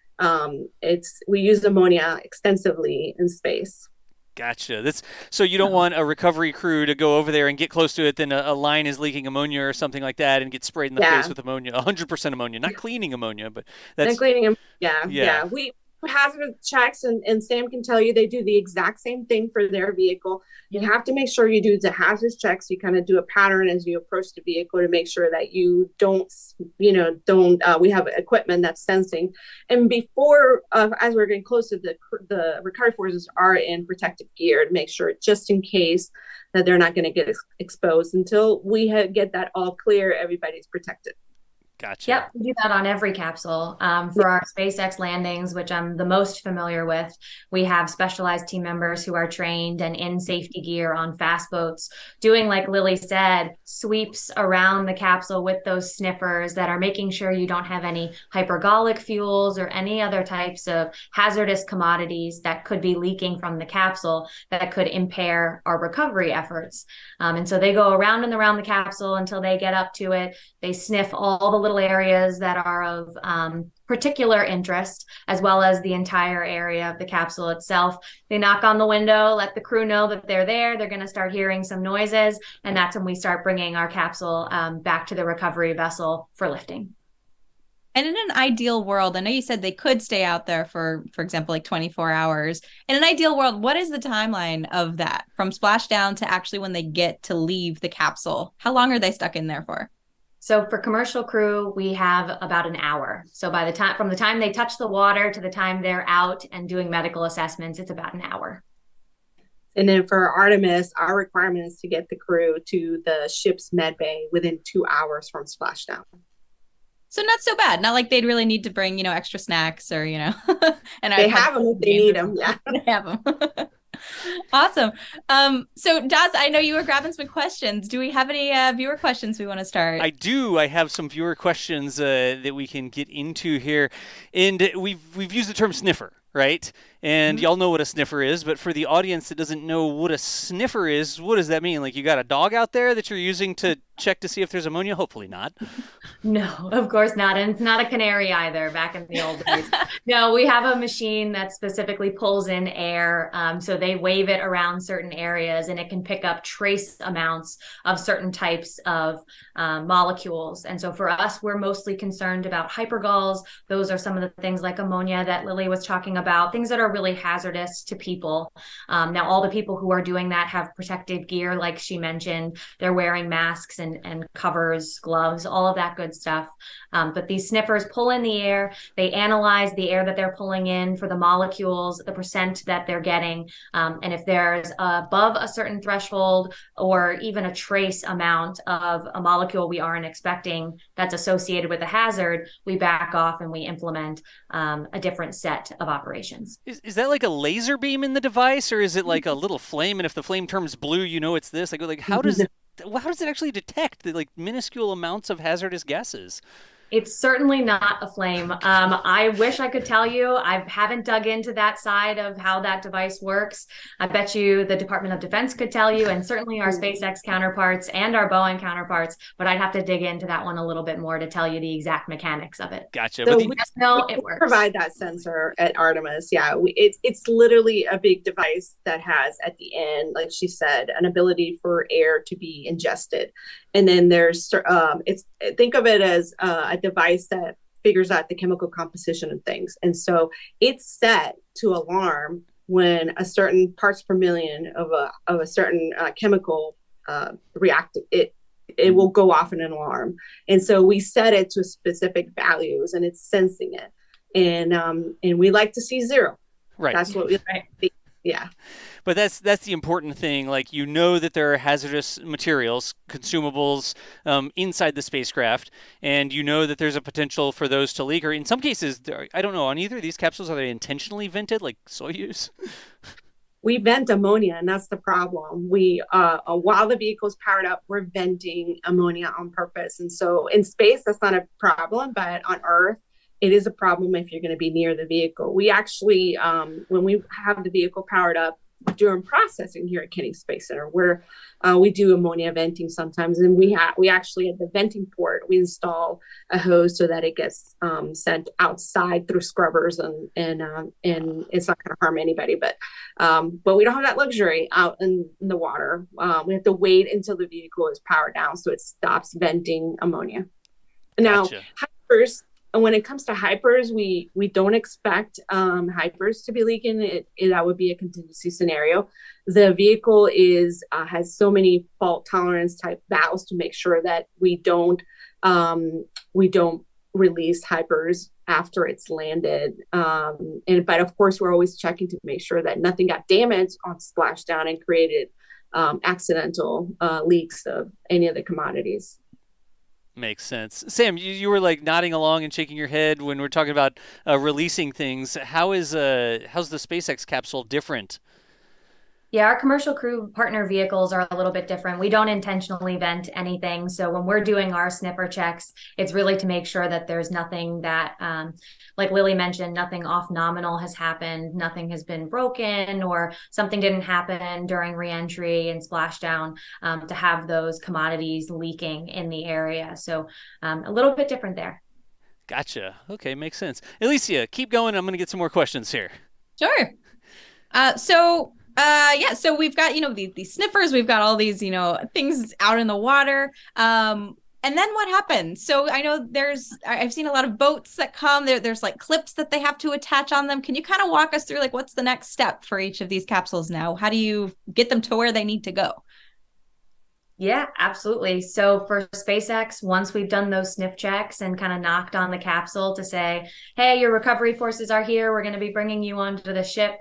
We use ammonia extensively in space. Gotcha. So you don't want a recovery crew to go over there and get close to it, then a line is leaking ammonia or something like that and get sprayed in the face with ammonia, 100% ammonia, not cleaning ammonia, but that's... Not cleaning them. Yeah. We hazard checks, and Sam can tell you they do the exact same thing for their vehicle. You have to make sure you do the hazard checks. You kind of do a pattern as you approach the vehicle to make sure that you don't we have equipment that's sensing. And before, as we're getting close to the recovery forces are in protective gear to make sure, just in case, that they're not going to get exposed. Until we get that all clear, everybody's protected. Gotcha. Yep, we do that on every capsule. For our SpaceX landings, which I'm the most familiar with, we have specialized team members who are trained and in safety gear on fast boats, doing, like Lily said, sweeps around the capsule with those sniffers that are making sure you don't have any hypergolic fuels or any other types of hazardous commodities that could be leaking from the capsule that could impair our recovery efforts. And so they go around and around the capsule until they get up to it. They sniff all the little areas that are of particular interest, as well as the entire area of the capsule itself. They knock on the window, let the crew know that they're there. They're going to start hearing some noises, and that's when we start bringing our capsule back to the recovery vessel for lifting. And in an ideal world, I know you said they could stay out there for example, like 24 hours. In an ideal world, what is the timeline of that from splashdown to actually when they get to leave the capsule? How long are they stuck in there for? So for commercial crew, we have about an hour. So from the time they touch the water to the time they're out and doing medical assessments, it's about an hour. And then for Artemis, our requirement is to get the crew to the ship's med bay within 2 hours from splashdown. So not so bad. Not like they'd really need to bring, extra snacks or, and they have them if they need them. Yeah, they have them. Awesome. So Daz, I know you were grabbing some questions. Do we have any viewer questions we want to start? I do. I have some viewer questions that we can get into here, and we've used the term sniffer, right? And y'all know what a sniffer is, but for the audience that doesn't know what a sniffer is, what does that mean? Like, you got a dog out there that you're using to check to see if there's ammonia? Hopefully not. No, of course not. And it's not a canary either, back in the old days. No, we have a machine that specifically pulls in air. So they wave it around certain areas, and it can pick up trace amounts of certain types of molecules. And so for us, we're mostly concerned about hypergols. Those are some of the things like ammonia that Lily was talking about, things that are really hazardous to people. Now, all the people who are doing that have protective gear, like she mentioned. They're wearing masks and covers, gloves, all of that good stuff. But these sniffers pull in the air. They analyze the air that they're pulling in for the molecules, the percent that they're getting. And if there's above a certain threshold or even a trace amount of a molecule we aren't expecting that's associated with a hazard, we back off and we implement a different set of operations. Is that like a laser beam in the device, or is it like a little flame? And if the flame turns blue, it's this. Like how does it actually detect the minuscule amounts of hazardous gases? It's certainly not a flame. I wish I could tell you. I haven't dug into that side of how that device works. I bet you the Department of Defense could tell you, and certainly our SpaceX counterparts and our Boeing counterparts, but I'd have to dig into that one a little bit more to tell you the exact mechanics of it. Gotcha. So we just know it works. Provide that sensor at Artemis. Yeah, it's literally a big device that has at the end, like she said, an ability for air to be ingested. And then there's think of it as a device that figures out the chemical composition of things. And so it's set to alarm when a certain parts per million of a certain chemical react. It will go off in an alarm. And so we set it to specific values, and it's sensing it. And we like to see zero. Right. That's what we like to see. Yeah. But that's the important thing. Like, that there are hazardous materials, consumables inside the spacecraft, and that there's a potential for those to leak. Or in some cases, I don't know, on either of these capsules, are they intentionally vented, like Soyuz? We vent ammonia, and that's the problem. We, while the vehicle's powered up, we're venting ammonia on purpose. And so in space, that's not a problem, but on Earth, it is a problem if you're going to be near the vehicle. We actually, when we have the vehicle powered up during processing here at Kennedy Space Center, where we do ammonia venting sometimes, and we actually at the venting port we install a hose so that it gets sent outside through scrubbers, and it's not going to harm anybody. But we don't have that luxury out in the water. We have to wait until the vehicle is powered down so it stops venting ammonia. Now, Gotcha. Hypers. And when it comes to hypers, we don't expect hypers to be leaking. That would be a contingency scenario. The vehicle has so many fault tolerance type valves to make sure that we don't release hypers after it's landed. But of course, we're always checking to make sure that nothing got damaged on splashdown and created accidental leaks of any of the commodities. Makes sense. Sam, you were like nodding along and shaking your head when we're talking about releasing things. How's the SpaceX capsule different? Yeah, our commercial crew partner vehicles are a little bit different. We don't intentionally vent anything. So when we're doing our sniffer checks, it's really to make sure that there's nothing that, like Lily mentioned, nothing off nominal has happened, nothing has been broken, or something didn't happen during reentry and splashdown to have those commodities leaking in the area. So a little bit different there. Gotcha. Okay, makes sense. Alicia, keep going. I'm going to get some more questions here. Sure. So we've got, these sniffers, we've got all these, things out in the water. And then what happens? So I know I've seen a lot of boats that come there's like clips that they have to attach on them. Can you kind of walk us through like, what's the next step for each of these capsules now? How do you get them to where they need to go? Yeah, absolutely. So for SpaceX, once we've done those sniff checks and kind of knocked on the capsule to say, hey, your recovery forces are here, we're going to be bringing you onto the ship,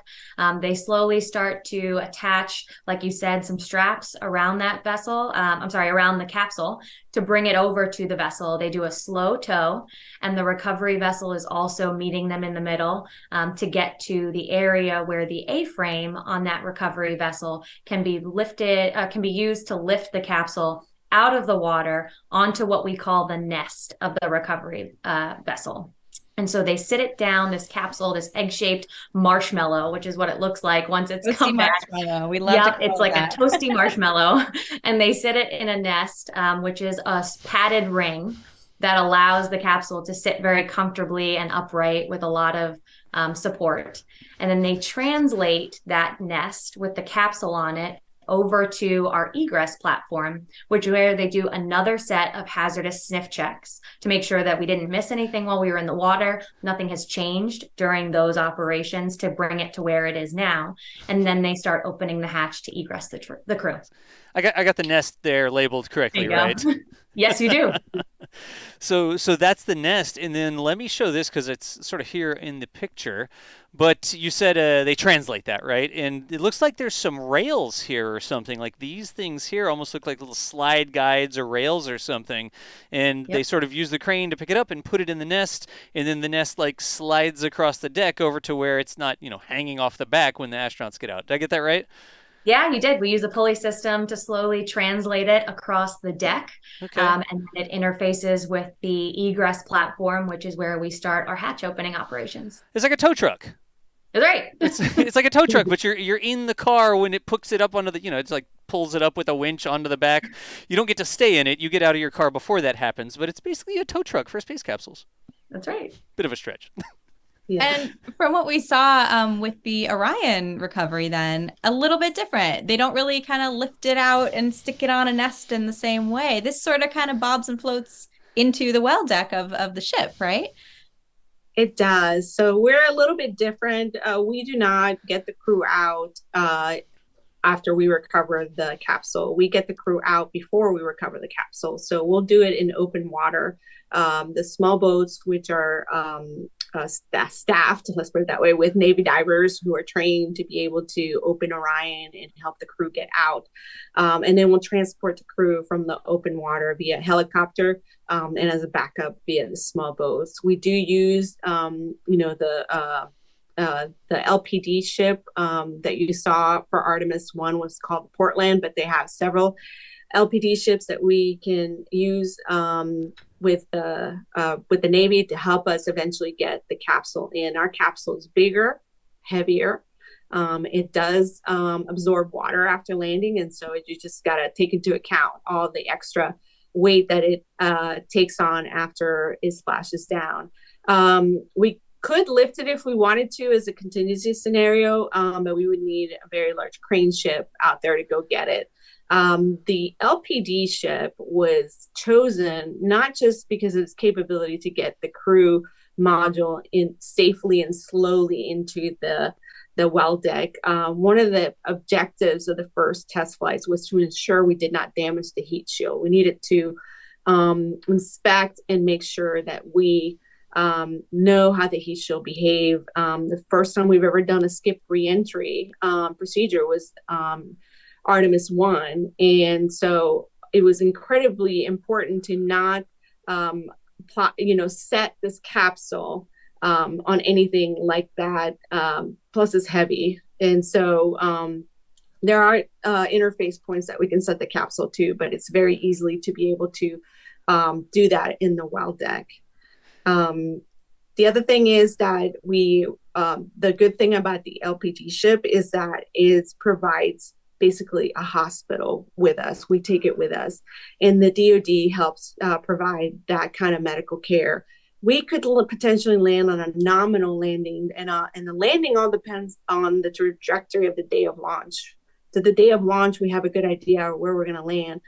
they slowly start to attach, like you said, some straps around that vessel, around the capsule to bring it over to the vessel. They do a slow tow, and the recovery vessel is also meeting them in the middle to get to the area where the A-frame on that recovery vessel can be used to lift the capsule out of the water onto what we call the nest of the recovery vessel. And so they sit it down, this capsule, this egg-shaped marshmallow, which is what it looks like once it's come back. Marshmallow. We love to it's like that. a toasty marshmallow. And they sit it in a nest, which is a padded ring that allows the capsule to sit very comfortably and upright with a lot of support. And then they translate that nest with the capsule on it over to our egress platform, where they do another set of hazardous sniff checks to make sure that we didn't miss anything while we were in the water. Nothing has changed during those operations to bring it to where it is now. And then they start opening the hatch to egress the crew. I got the nest there labeled correctly, right? Yes, you do. So that's the nest, and then let me show this because it's sort of here in the picture. But you said they translate that, right? And it looks like there's some rails here or something. Like these things here almost look like little slide guides or rails or something. And they sort of use the crane to pick it up and put it in the nest, and then the nest like slides across the deck over to where it's not, hanging off the back when the astronauts get out. Did I get that right? Yeah, you did. We use a pulley system to slowly translate it across the deck. Okay. And then it interfaces with the egress platform, which is where we start our hatch opening operations. It's like a tow truck. That's right. It's like a tow truck, but you're in the car when it puts it up onto the, it's like pulls it up with a winch onto the back. You don't get to stay in it. You get out of your car before that happens, but it's basically a tow truck for space capsules. That's right. Bit of a stretch. Yeah. And from what we saw with the Orion recovery, then a little bit different. They don't really kind of lift it out and stick it on a nest in the same way. This sort of kind of bobs and floats into the well deck of the ship, right? It does. So we're a little bit different. We do not get the crew out after we recover the capsule. We get the crew out before we recover the capsule. So we'll do it in open water. The small boats, which are staffed, let's put it that way, with Navy divers who are trained to be able to open Orion and help the crew get out. And then we'll transport the crew from the open water via helicopter and as a backup via the small boats. We do use, the LPD ship that you saw for Artemis I was called Portland, but they have several LPD ships that we can use with the Navy to help us eventually get the capsule in. Our capsule is bigger, heavier. It does absorb water after landing, and so you just got to take into account all the extra weight that it takes on after it splashes down. We could lift it if we wanted to as a contingency scenario, but we would need a very large crane ship out there to go get it. The LPD ship was chosen not just because of its capability to get the crew module in safely and slowly into the well deck. One of the objectives of the first test flights was to ensure we did not damage the heat shield. We needed to inspect and make sure that we know how the heat shield behave. The first time we've ever done a skip reentry procedure was Artemis I. And so it was incredibly important to not set this capsule on anything like that. Plus it's heavy. And so there are interface points that we can set the capsule to, but it's very easily to be able to do that in the well deck. The other thing is that the good thing about the LPG ship is that it provides basically a hospital with us. We take it with us, and the DoD helps provide that kind of medical care. We could potentially land on a nominal landing, and the landing all depends on the trajectory of the day of launch. So the day of launch, we have a good idea where we're going to land.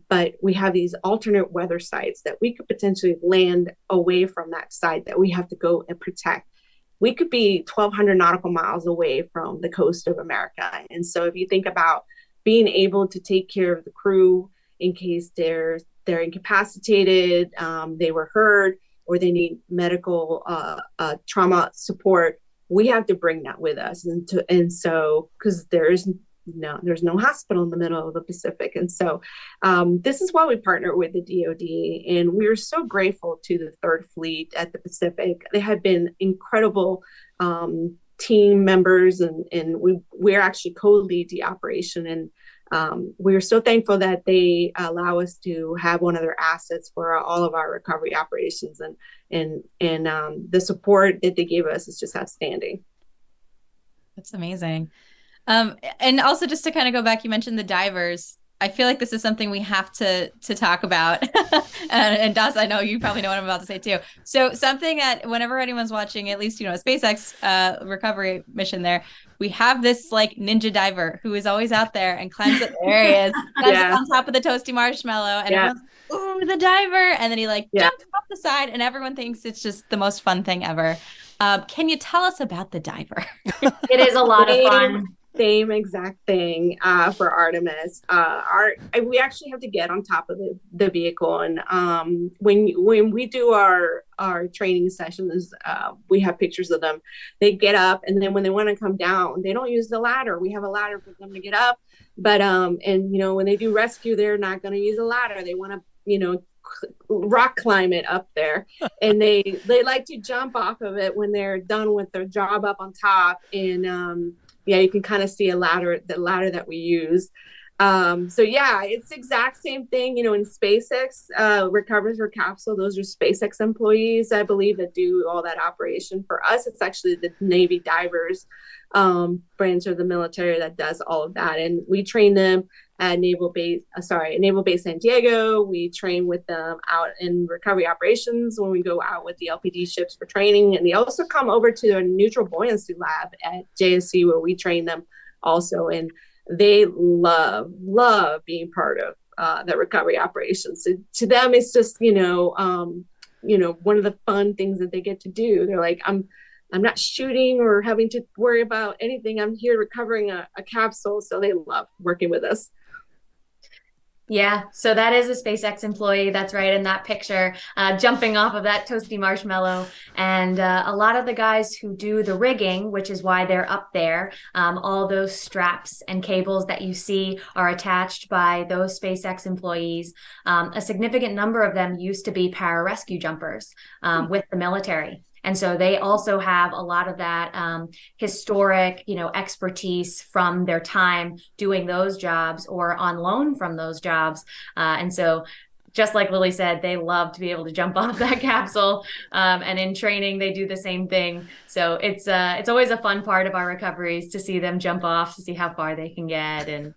But we have these alternate weather sites that we could potentially land away from that site that we have to go and protect. We could be 1,200 nautical miles away from the coast of America. And so if you think about being able to take care of the crew in case they're incapacitated, they were hurt, or they need medical trauma support, we have to bring that with us. And so because there's no hospital in the middle of the Pacific. And so this is why we partner with the DoD, and we're so grateful to the Third Fleet at the Pacific. They have been incredible team members, and we're actually co-lead the operation. And we're so thankful that they allow us to have one of their assets for all of our recovery operations, and the support that they gave us is just outstanding. That's amazing. And also, just to kind of go back, you mentioned the divers. I feel like this is something we have to talk about. and Das, I know you probably know what I'm about to say too. So something that whenever anyone's watching, at least, a SpaceX recovery mission there, we have this like ninja diver who is always out there and climbs up areas, on top of the toasty marshmallow, and everyone's like, ooh, the diver. And then he jumps off the side, and everyone thinks it's just the most fun thing ever. Can you tell us about the diver? It is a lot of fun. Same exact thing for Artemis. We actually have to get on top of the vehicle, and when we do our training sessions, we have pictures of them. They get up, and then when they want to come down, they don't use the ladder. We have a ladder for them to get up, but when they do rescue, they're not going to use a ladder. They want to rock climb it up there, and they like to jump off of it when they're done with their job up on top. And you can kind of see the ladder that we use. It's the exact same thing. In SpaceX, recovers her capsule. Those are SpaceX employees, I believe, that do all that operation. For us, it's actually the Navy divers branch of the military that does all of that. And we train them at Naval Base San Diego. We train with them out in recovery operations when we go out with the LPD ships for training. And they also come over to a neutral buoyancy lab at JSC where we train them also. And they love being part of the recovery operations. So to them, it's just, one of the fun things that they get to do. They're like, I'm not shooting or having to worry about anything. I'm here recovering a capsule. So they love working with us. Yeah, so that is a SpaceX employee. That's right in that picture, jumping off of that toasty marshmallow. And a lot of the guys who do the rigging, which is why they're up there, all those straps and cables that you see are attached by those SpaceX employees. A significant number of them used to be pararescue jumpers with the military. And so they also have a lot of that historic, expertise from their time doing those jobs or on loan from those jobs. And so just like Lily said, they love to be able to jump off that capsule. And in training, they do the same thing. So it's always a fun part of our recoveries to see them jump off, to see how far they can get. And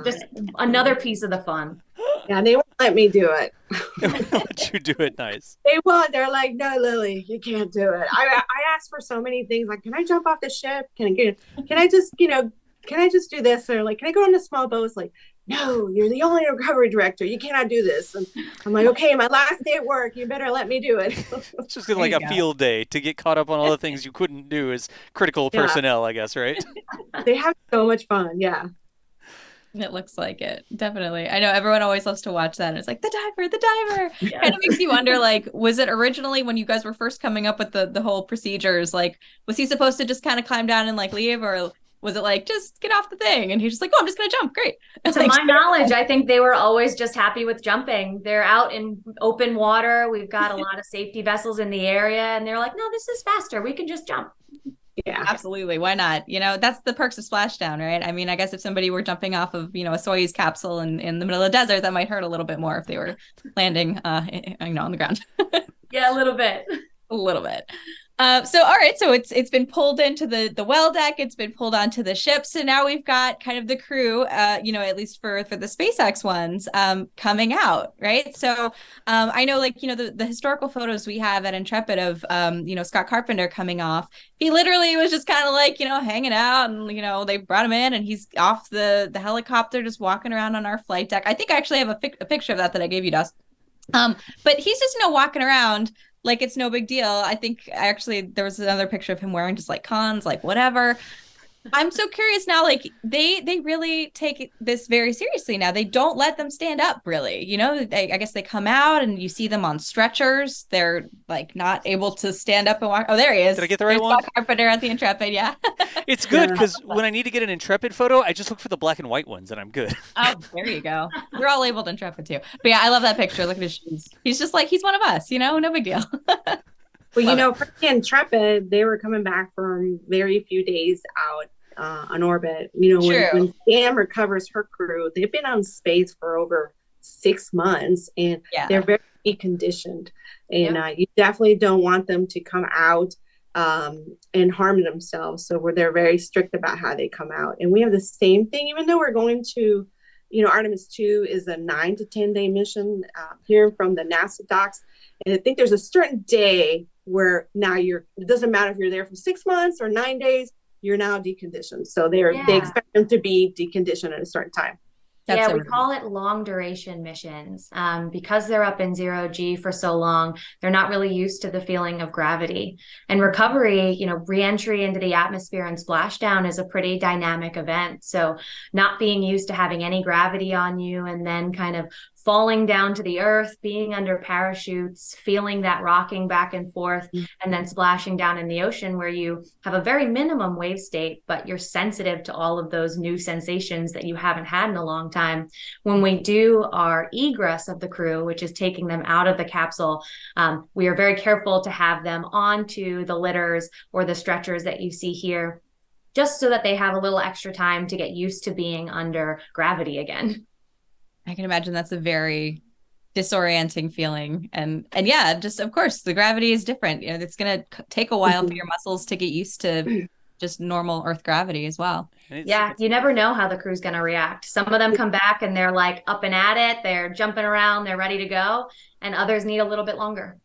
just another piece of the fun. Yeah, they won't let me do it. They won't let you do it. Nice. They won't. They're like, no, Lily, you can't do it. I ask for so many things. Like, can I jump off the ship? Can I just do this? Or like, can I go on the small boats? Like, no, you're the only recovery director. You cannot do this. And I'm like, okay, my last day at work, you better let me do it. It's just like a field day to get caught up on all the things you couldn't do as critical personnel, I guess, right? They have so much fun. Yeah. It looks like it. Definitely. I know everyone always loves to watch that. And it's like, the diver. Yeah. Kind of makes you wonder, like, was it originally when you guys were first coming up with the whole procedures, like, was he supposed to just kind of climb down and like leave, or Was it like, just get off the thing? And he's just like, oh, I'm just going to jump. Great. To Like, my knowledge, I think they were always just happy with jumping. They're out in open water. We've got a lot of safety vessels in the area, and they're like, no, this is faster. We can just jump. Yeah, absolutely. Why not? You know, that's the perks of splashdown, right? I mean, I guess if somebody were jumping off of, you know, a Soyuz capsule in the middle of the desert, that might hurt a little bit more if they were landing, you know, on the ground. Yeah, a little bit. A little bit. So all right, so it's been pulled into the well deck, it's been pulled onto the ship. So now we've got kind of the crew, you know, at least for the SpaceX ones, coming out, right? So I know, like, you know, the historical photos we have at Intrepid of you know, Scott Carpenter coming off, he literally was just kind of like, you know, hanging out, and you know, they brought him in and he's off the helicopter just walking around on our flight deck. I think I actually have a picture of that I gave you, Dust. But he's just, you know, walking around like it's no big deal. I think actually there was another picture of him wearing just like cons, like whatever. I'm so curious now, like they really take this very seriously now. They don't let them stand up, really. You know, I guess they come out and you see them on stretchers. They're like not able to stand up and walk. Oh, there he is. Did I get the right one? Carpenter at the Intrepid, yeah. It's good because when I need to get an Intrepid photo, I just look for the black and white ones and I'm good. Oh, there you go. We're all labeled Intrepid too. But yeah, I love that picture. Look at his shoes. He's just like, he's one of us, you know, no big deal. Well, you know, for the Intrepid, they were coming back from very few days out on orbit. You know, when Sam recovers her crew, they've been on space for over 6 months, and they're very conditioned. And you definitely don't want them to come out and harm themselves. So they're very strict about how they come out. And we have the same thing, even though we're going to, you know, Artemis II is a 9 to 10 day mission here from the NASA docks. And I think there's a certain day where now it doesn't matter if you're there for 6 months or 9 days, you're now deconditioned. So they expect them to be deconditioned at a certain time. We call it long duration missions because they're up in 0G for so long. They're not really used to the feeling of gravity. And recovery, you know, re-entry into the atmosphere and splashdown is a pretty dynamic event. So not being used to having any gravity on you and then kind of falling down to the earth, being under parachutes, feeling that rocking back and forth, and then splashing down in the ocean where you have a very minimum wave state, but you're sensitive to all of those new sensations that you haven't had in a long time. When we do our egress of the crew, which is taking them out of the capsule, we are very careful to have them onto the litters or the stretchers that you see here, just so that they have a little extra time to get used to being under gravity again. I can imagine that's a very disorienting feeling. And yeah, just of course, the gravity is different. You know, it's going to take a while for your muscles to get used to just normal Earth gravity as well. Yeah, you never know how the crew's going to react. Some of them come back and they're like up and at it. They're jumping around. They're ready to go. And others need a little bit longer.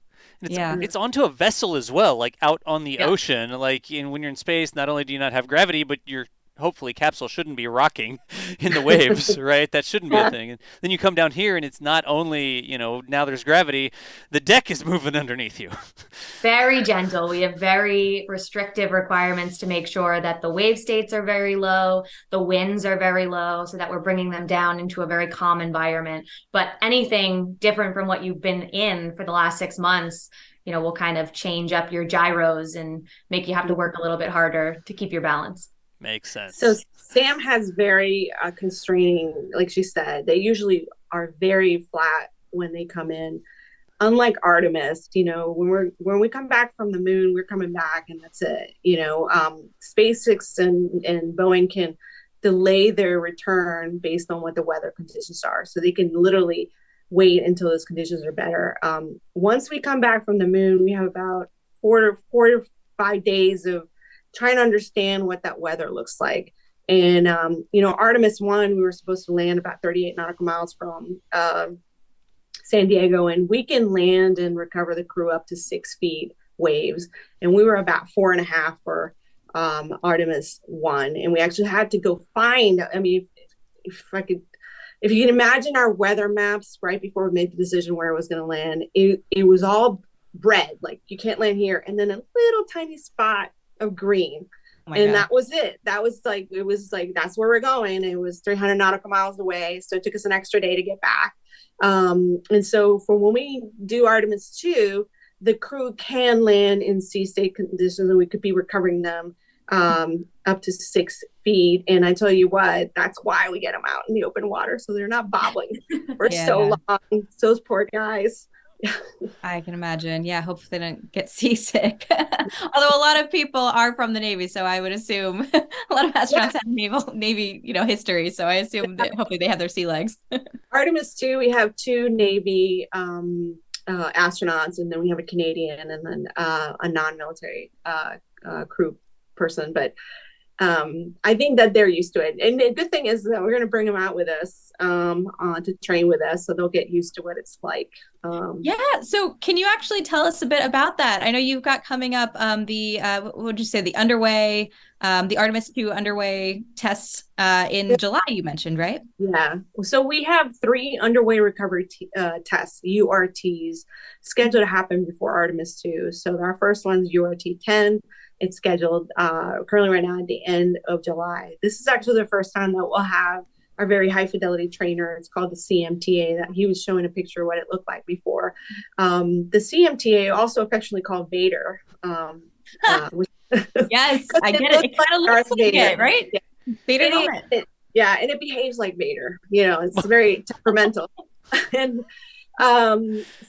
It's onto a vessel as well, like out on the ocean. Like when you're in space, not only do you not have gravity, but you're hopefully capsule shouldn't be rocking in the waves, right? That shouldn't be a thing. And then you come down here and it's not only, you know, now there's gravity, the deck is moving underneath you. Very gentle. We have very restrictive requirements to make sure that the wave states are very low, the winds are very low, so that we're bringing them down into a very calm environment. But anything different from what you've been in for the last 6 months, you know, will kind of change up your gyros and make you have to work a little bit harder to keep your balance. Makes sense. So Sam has very constraining, like she said, they usually are very flat when they come in. Unlike Artemis, you know, when we come back from the moon, we're coming back and that's it. You know, SpaceX and Boeing can delay their return based on what the weather conditions are. So they can literally wait until those conditions are better. Once we come back from the moon, we have about 4 to 5 days of trying to understand what that weather looks like. And, you know, Artemis I, we were supposed to land about 38 nautical miles from San Diego, and we can land and recover the crew up to 6 feet waves. And we were about 4.5 for Artemis I. And we actually had to go find, I mean, if you can imagine our weather maps right before we made the decision where it was going to land, it was all red, like you can't land here. And then a little tiny spot of green. And that was it. That was like, it was like, that's where we're going. It was 300 nautical miles away. So it took us an extra day to get back. And so for when we do Artemis II, the crew can land in sea state conditions and we could be recovering them up to 6 feet. And I tell you what, that's why we get them out in the open water, so they're not bobbling for so long. Those poor guys. I can imagine. Yeah, hopefully they don't get seasick. Although a lot of people are from the Navy, so I would assume a lot of astronauts have Navy, history. So I assume that hopefully they have their sea legs. Artemis II, we have 2 Navy astronauts, and then we have a Canadian, and then a non-military crew person. But I think that they're used to it. And the good thing is that we're going to bring them out with us to train with us, so they'll get used to what it's like. So can you actually tell us a bit about that? I know you've got coming up what would you say, the underway, the Artemis II underway tests in July, you mentioned, right? Yeah. So we have 3 underway recovery tests, URTs, scheduled to happen before Artemis II. So our first one's URT 10. It's scheduled currently right now at the end of July. This is actually the first time that we'll have our very high fidelity trainer. It's called the CMTA. That he was showing a picture of what it looked like before. The CMTA, also affectionately called theyre. Yes, I get it. It kind of looks like it, right? Yeah. Theyre helmet. And it behaves like theyre. It's very temperamental. And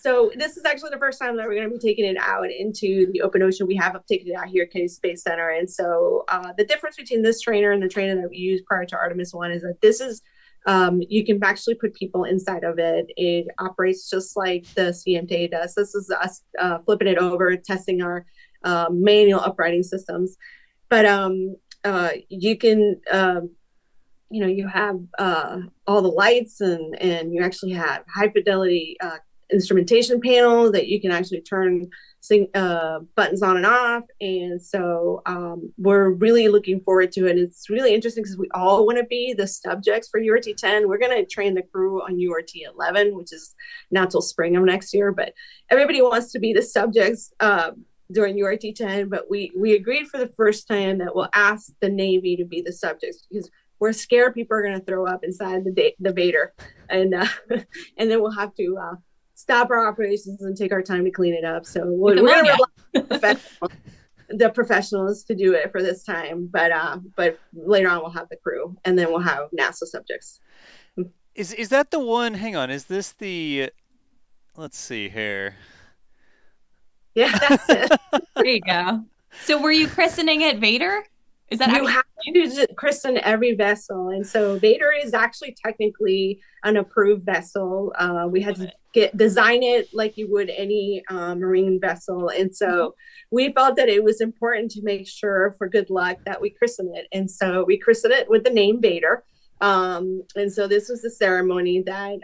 so this is actually the first time that we're going to be taking it out into the open ocean. We have taken it out here at Kennedy Space Center. And so the difference between this trainer and the trainer that we used prior to Artemis 1 is that this is, you can actually put people inside of it. It operates just like the CMTA does. This is us flipping it over, testing our manual uprighting systems. But you can, you have all the lights, and you actually have high fidelity instrumentation panel that you can actually turn buttons on and off. And so we're really looking forward to it. It's really interesting because we all want to be the subjects for URT 10. We're going to train the crew on URT 11, which is not till spring of next year, but everybody wants to be the subjects during URT 10. But we agreed for the first time that we'll ask the Navy to be the subjects, because we're scared people are going to throw up inside the theyre, and then we'll have to stop our operations and take our time to clean it up. So we're going to rely on the professionals to do it for this time, but later on we'll have the crew, and then we'll have NASA subjects. Is that the one? Hang on, is this the? Let's see here. Yeah, that's it. There you go. So were you christening it theyre? Is that you have to christen every vessel, and so theyre is actually technically an approved vessel. We had to design it like you would any marine vessel, and so we felt that it was important to make sure for good luck that we christen it, and so we christened it with the name theyre. And so this was the ceremony that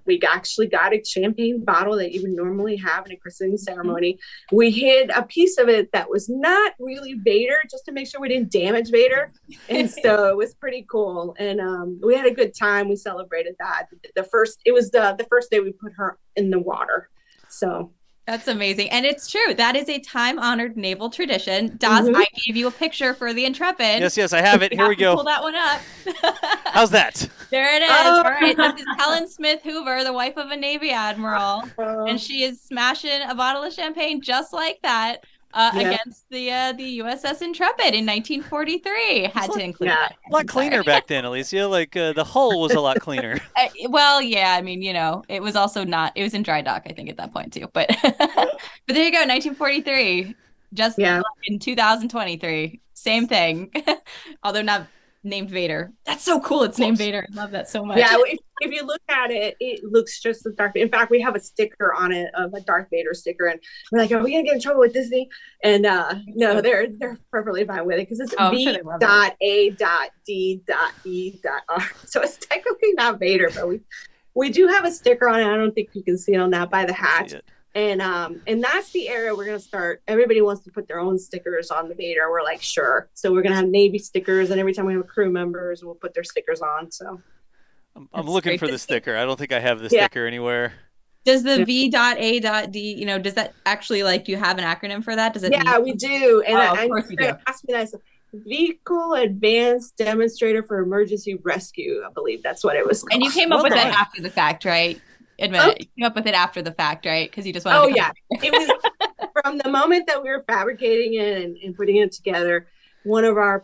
we actually got a champagne bottle that you would normally have in a christening ceremony. We hid a piece of it that was not really theyre, just to make sure we didn't damage theyre. And so it was pretty cool. And we had a good time. We celebrated that. It was the first day we put her in the water. So that's amazing. And it's true. That is a time-honored naval tradition. Das, I gave you a picture for the Intrepid. Yes, I have it. Here we go. Pull that one up. How's that? There it is. All right. This is Helen Smith Hoover, the wife of a Navy admiral. And she is smashing a bottle of champagne just like that against the U.S.S. Intrepid in 1943. Had to include that. A lot cleaner back then, Alicia. Like the hull was a lot cleaner. Well, yeah. I mean, it was also it was in dry dock, I think, at that point too. But but there you go, 1943. Just in 2023, same thing. Although not named theyre. That's so cool. It's named theyre. I love that so much. Yeah, if you look at it, it looks just as Darth. In fact, we have a sticker on it of a Darth Vader sticker, and we're like, are we gonna get in trouble with Disney? And no, they're perfectly fine with it because it's V.A.D.E.R. So it's technically not Vader, but we do have a sticker on it. I don't think you can see it on that by the hat. And that's the area we're gonna start. Everybody wants to put their own stickers on the theyre. We're like, sure. So we're gonna have Navy stickers, and every time we have crew members, we'll put their stickers on. So I'm looking for the sticker. I don't think I have the sticker anywhere. Does the V.A.D, does that actually, do you have an acronym for that? Does it? Yeah, we do. And of course we do. Ask me that. Vehicle Advanced Demonstrator for Emergency Rescue. I believe that's what it was called. And you came up with it after the fact, right? Admit it. You came up with it after the fact, right? Because you just wanted to. Yeah. It was from the moment that we were fabricating it and putting it together, one of our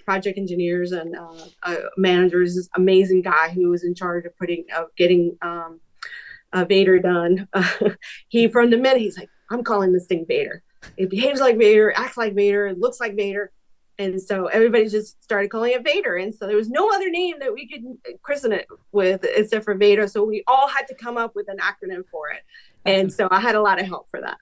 project engineers and managers, this amazing guy who was in charge of getting Vader done. He, from the minute, he's like, I'm calling this thing Vader. It behaves like Vader, acts like Vader, it looks like Vader. And so everybody just started calling it Vader. And so there was no other name that we could christen it with except for Vader. So we all had to come up with an acronym for it. And so I had a lot of help for that.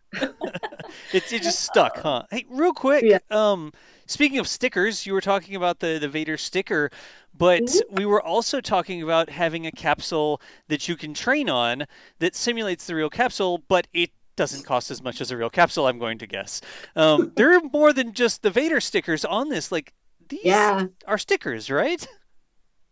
It just stuck, huh? Hey, real quick. Yeah. Speaking of stickers, you were talking about the Vader sticker, but we were also talking about having a capsule that you can train on that simulates the real capsule, but it doesn't cost as much as a real capsule, I'm going to guess. There are more than just the Vader stickers on this. Like, these are stickers, right?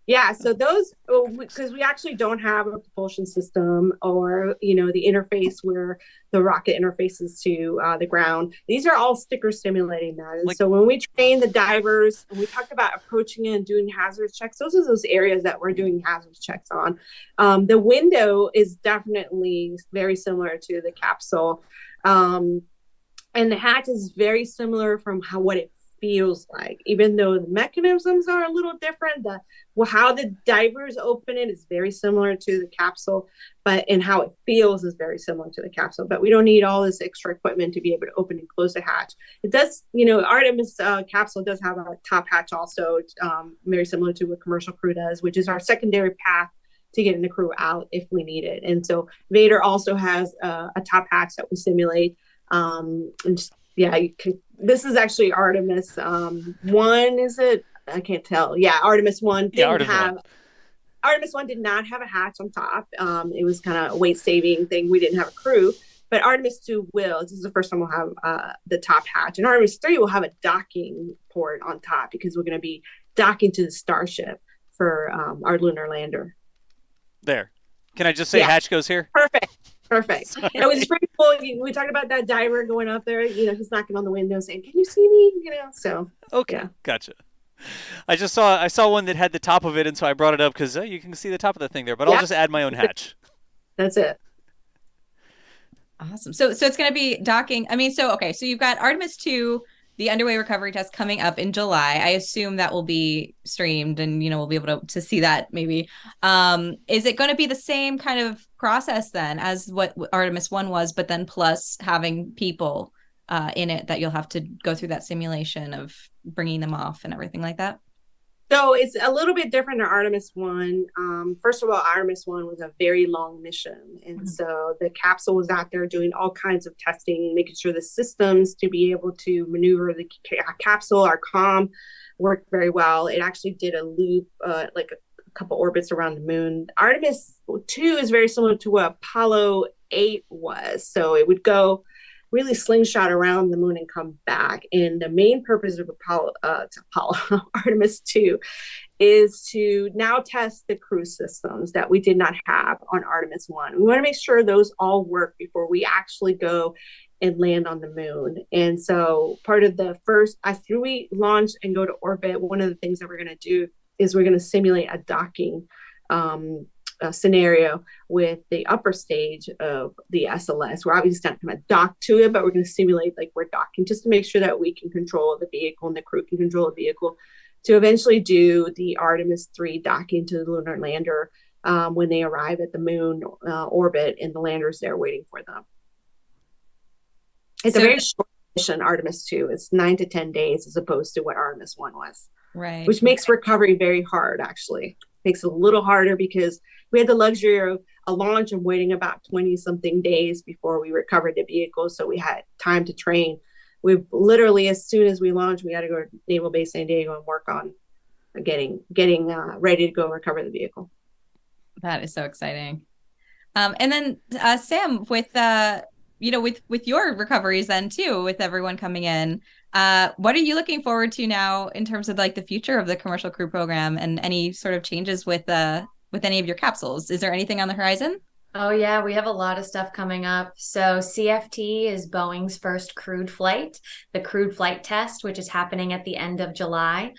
Yeah, so those, because we actually don't have a propulsion system or, the interface where the rocket interfaces to the ground. These are all stickers simulating that. And so when we train the divers, and we talked about approaching it and doing hazards checks, those are those areas that we're doing hazards checks on. The window is definitely very similar to the capsule. And the hatch is very similar from what it feels like, even though the mechanisms are a little different. How the divers open it is very similar to the capsule, and how it feels is very similar to the capsule. But we don't need all this extra equipment to be able to open and close the hatch. It does, Artemis capsule does have a top hatch also, very similar to what commercial crew does, which is our secondary path to getting the crew out if we need it. And so Vader also has a top hatch that we simulate. This is actually Artemis 1, is it? I can't tell. Yeah, Artemis 1 Artemis 1 did not have a hatch on top. It was kind of a weight-saving thing. We didn't have a crew. But Artemis 2 will. This is the first time we'll have the top hatch. And Artemis 3 will have a docking port on top because we're going to be docking to the Starship for our lunar lander. There. Can I just say hatch goes here? Perfect. It was pretty cool. We talked about that diver going up there. He's knocking on the window saying, "Can you see me?" So okay, gotcha. I saw one that had the top of it, and so I brought it up because you can see the top of the thing there. But I'll just add my own hatch. That's it. Awesome. So it's going to be docking. I mean, so you've got Artemis 2, the underway recovery test coming up in July. I assume that will be streamed and, we'll be able to see that maybe. Is it going to be the same kind of process then as what Artemis 1 was, but then plus having people in it that you'll have to go through that simulation of bringing them off and everything like that? So it's a little bit different than Artemis 1. First of all, Artemis 1 was a very long mission. And so the capsule was out there doing all kinds of testing, making sure the systems to be able to maneuver the capsule, our comm, worked very well. It actually did a loop, like a couple orbits around the moon. Artemis 2 is very similar to what Apollo 8 was. So it would go really slingshot around the moon and come back. And the main purpose of Artemis 2 is to now test the crew systems that we did not have on Artemis 1. We want to make sure those all work before we actually go and land on the moon. And so part of the first, after we launch and go to orbit, one of the things that we're going to do is we're going to simulate a docking scenario with the upper stage of the SLS. We're obviously not going to dock to it, but we're going to simulate like we're docking just to make sure that we can control the vehicle and the crew can control the vehicle to eventually do the Artemis 3 docking to the lunar lander when they arrive at the moon orbit and the lander's there waiting for them. It's a very short mission, Artemis 2. It's 9 to 10 days as opposed to what Artemis 1 was. Right. Which makes recovery very hard, actually. Makes it a little harder because we had the luxury of a launch and waiting about 20-something days before we recovered the vehicle, so we had time to train. We literally, as soon as we launched, we had to go to Naval Base San Diego and work on getting ready to go recover the vehicle. That is so exciting. And then Sam, with with your recoveries then too, with everyone coming in, what are you looking forward to now in terms of like the future of the commercial crew program and any sort of changes with any of your capsules? Is there anything on the horizon? Oh, yeah, we have a lot of stuff coming up. So, CFT is Boeing's first crewed flight, the crewed flight test, which is happening at the end of July.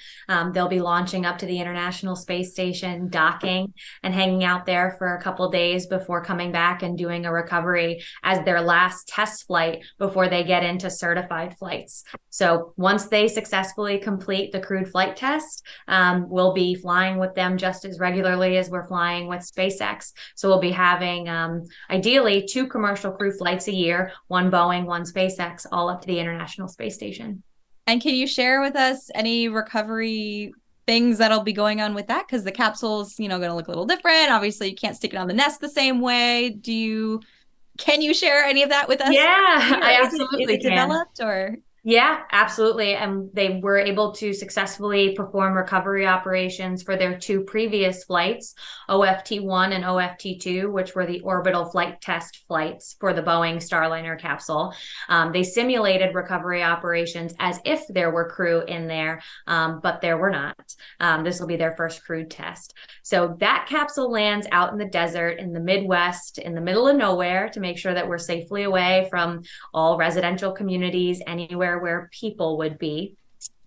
They'll be launching up to the International Space Station, docking, and hanging out there for a couple days before coming back and doing a recovery as their last test flight before they get into certified flights. So, once they successfully complete the crewed flight test, we'll be flying with them just as regularly as we're flying with SpaceX. So, we'll be having ideally 2 commercial crew flights a year, one Boeing, one SpaceX, all up to the International Space Station. And can you share with us any recovery things that'll be going on with that? Because the capsule's, going to look a little different. Obviously, you can't stick it on the nest the same way. Can you share any of that with us? Yeah, I absolutely is it can. Developed or? Yeah, absolutely. And they were able to successfully perform recovery operations for their 2 previous flights, OFT-1 and OFT-2, which were the orbital flight test flights for the Boeing Starliner capsule. They simulated recovery operations as if there were crew in there, but there were not. This will be their first crewed test. So that capsule lands out in the desert in the Midwest, in the middle of nowhere, to make sure that we're safely away from all residential communities, anywhere where people would be.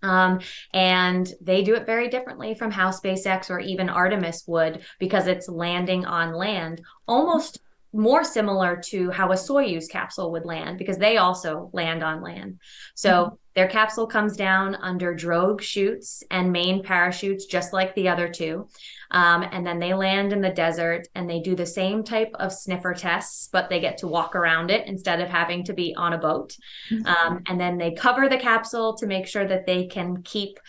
And they do it very differently from how SpaceX or even Artemis would, because it's landing on land, almost more similar to how a Soyuz capsule would land, because they also land on land. So their capsule comes down under drogue chutes and main parachutes, just like the other 2. And then they land in the desert and they do the same type of sniffer tests, but they get to walk around it instead of having to be on a boat. And then they cover the capsule to make sure that they can keep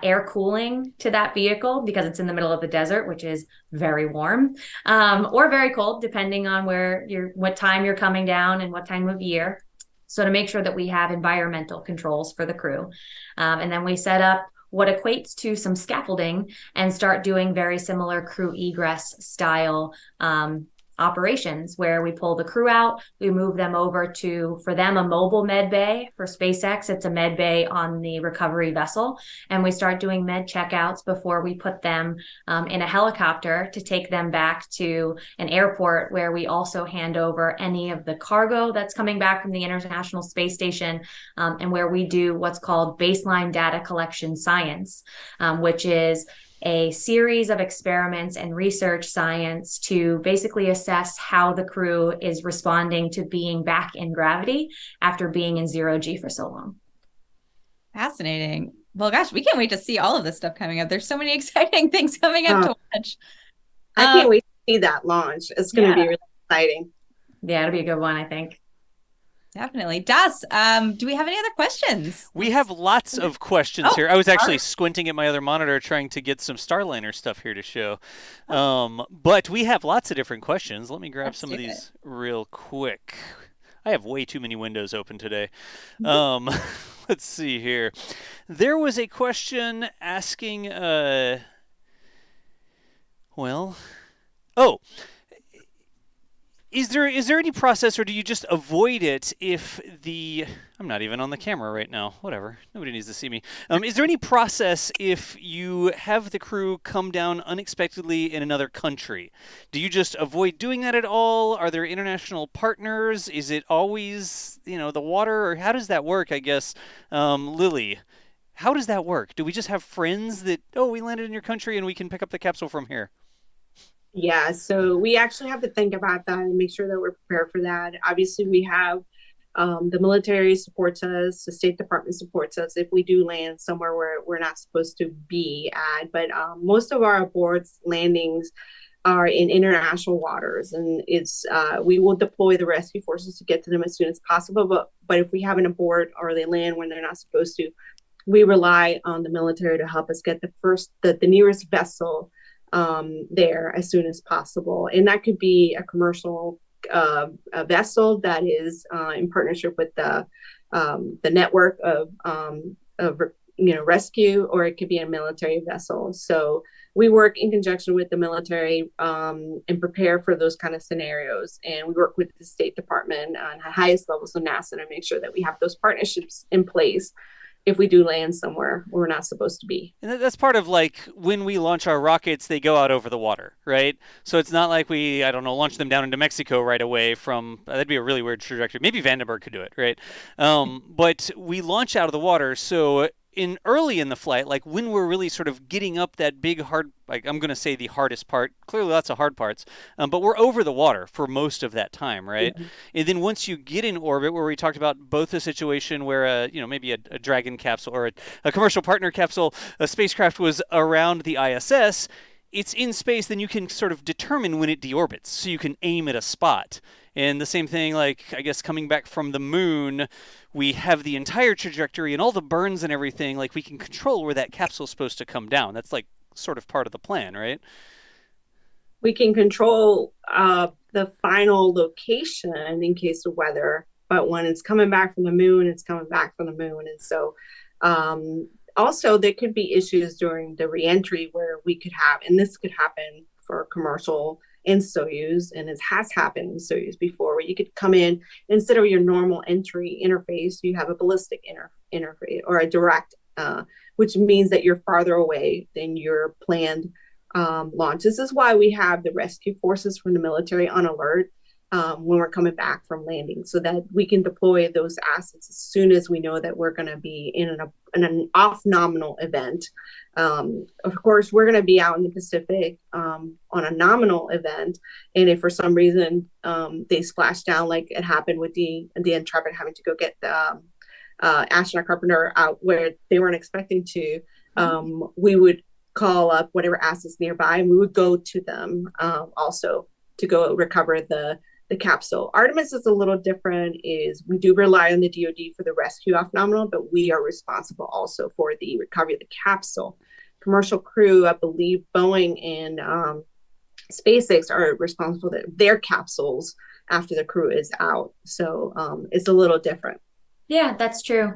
air cooling to that vehicle, because it's in the middle of the desert, which is very warm or very cold, depending on what time you're coming down and what time of year. So to make sure that we have environmental controls for the crew. And then we set up what equates to some scaffolding and start doing very similar crew egress style operations, where we pull the crew out, we move them over to, for them, a mobile med bay. For SpaceX, it's a med bay on the recovery vessel. And we start doing med checkouts before we put them in a helicopter to take them back to an airport, where we also hand over any of the cargo that's coming back from the International Space Station, and where we do what's called baseline data collection science, which is a series of experiments and research science to basically assess how the crew is responding to being back in gravity after being in 0G for so long. Fascinating. Well, gosh, we can't wait to see all of this stuff coming up. There's so many exciting things coming up to watch. I can't wait to see that launch. It's going to be really exciting. Yeah, it'll be a good one, I think. Definitely. Das, do we have any other questions? We have lots of questions here. I was actually squinting at my other monitor trying to get some Starliner stuff here to show. But we have lots of different questions. Let me grab some of these real quick. I have way too many windows open today. Let's see here. There was a question asking, Is there any process, or do you just avoid it if I'm not even on the camera right now. Whatever. Nobody needs to see me. Is there any process if you have the crew come down unexpectedly in another country? Do you just avoid doing that at all? Are there international partners? Is it always, the water, or how does that work, I guess? Lily, how does that work? Do we just have friends that, we landed in your country and we can pick up the capsule from here? Yeah, so we actually have to think about that and make sure that we're prepared for that. Obviously, we have the military supports us, the State Department supports us if we do land somewhere where we're not supposed to be at. But most of our aborts landings are in international waters, and we will deploy the rescue forces to get to them as soon as possible. But if we have an abort or they land when they're not supposed to, we rely on the military to help us get the nearest vessel there as soon as possible. And that could be a commercial a vessel that is in partnership with the network of rescue, or it could be a military vessel. So we work in conjunction with the military and prepare for those kind of scenarios. And we work with the State Department on the highest levels of NASA to make sure that we have those partnerships in place if we do land somewhere where we're not supposed to be. And that's part of like when we launch our rockets, they go out over the water, right? So it's not like we, I don't know, launch them down into Mexico right away from, that'd be a really weird trajectory. Maybe Vandenberg could do it, right? But we launch out of the water. So early in the flight, like when we're really sort of getting up that big hard, like I'm going to say the hardest part, clearly lots of hard parts, but we're over the water for most of that time, right? Mm-hmm. And then once you get in orbit, where we talked about both a situation where, maybe a Dragon capsule or a commercial partner capsule, a spacecraft was around the ISS, it's in space, then you can sort of determine when it deorbits. So you can aim at a spot. And the same thing, like, I guess coming back from the moon, we have the entire trajectory and all the burns and everything. Like, we can control where that capsule is supposed to come down. That's, like, sort of part of the plan, right? We can control the final location in case of weather. But when it's coming back from the moon, it's coming back from the moon. And so also there could be issues during the reentry where we could have, and this could happen for commercial in Soyuz, and it has happened in Soyuz before, where you could come in, instead of your normal entry interface, you have a ballistic interface or a direct, which means that you're farther away than your planned launch. This is why we have the rescue forces from the military on alert when we're coming back from landing, so that we can deploy those assets as soon as we know that we're going to be in an off-nominal event. Of course, we're going to be out in the Pacific on a nominal event, and if for some reason they splash down, like it happened with the Intrepid having to go get the astronaut carpenter out where they weren't expecting to, we would call up whatever assets nearby, and we would go to them also to go recover the capsule. Artemis is a little different, is we do rely on the DoD for the rescue off nominal, but we are responsible also for the recovery of the capsule. Commercial crew, I believe Boeing and SpaceX are responsible for their capsules after the crew is out. So it's a little different. Yeah, that's true.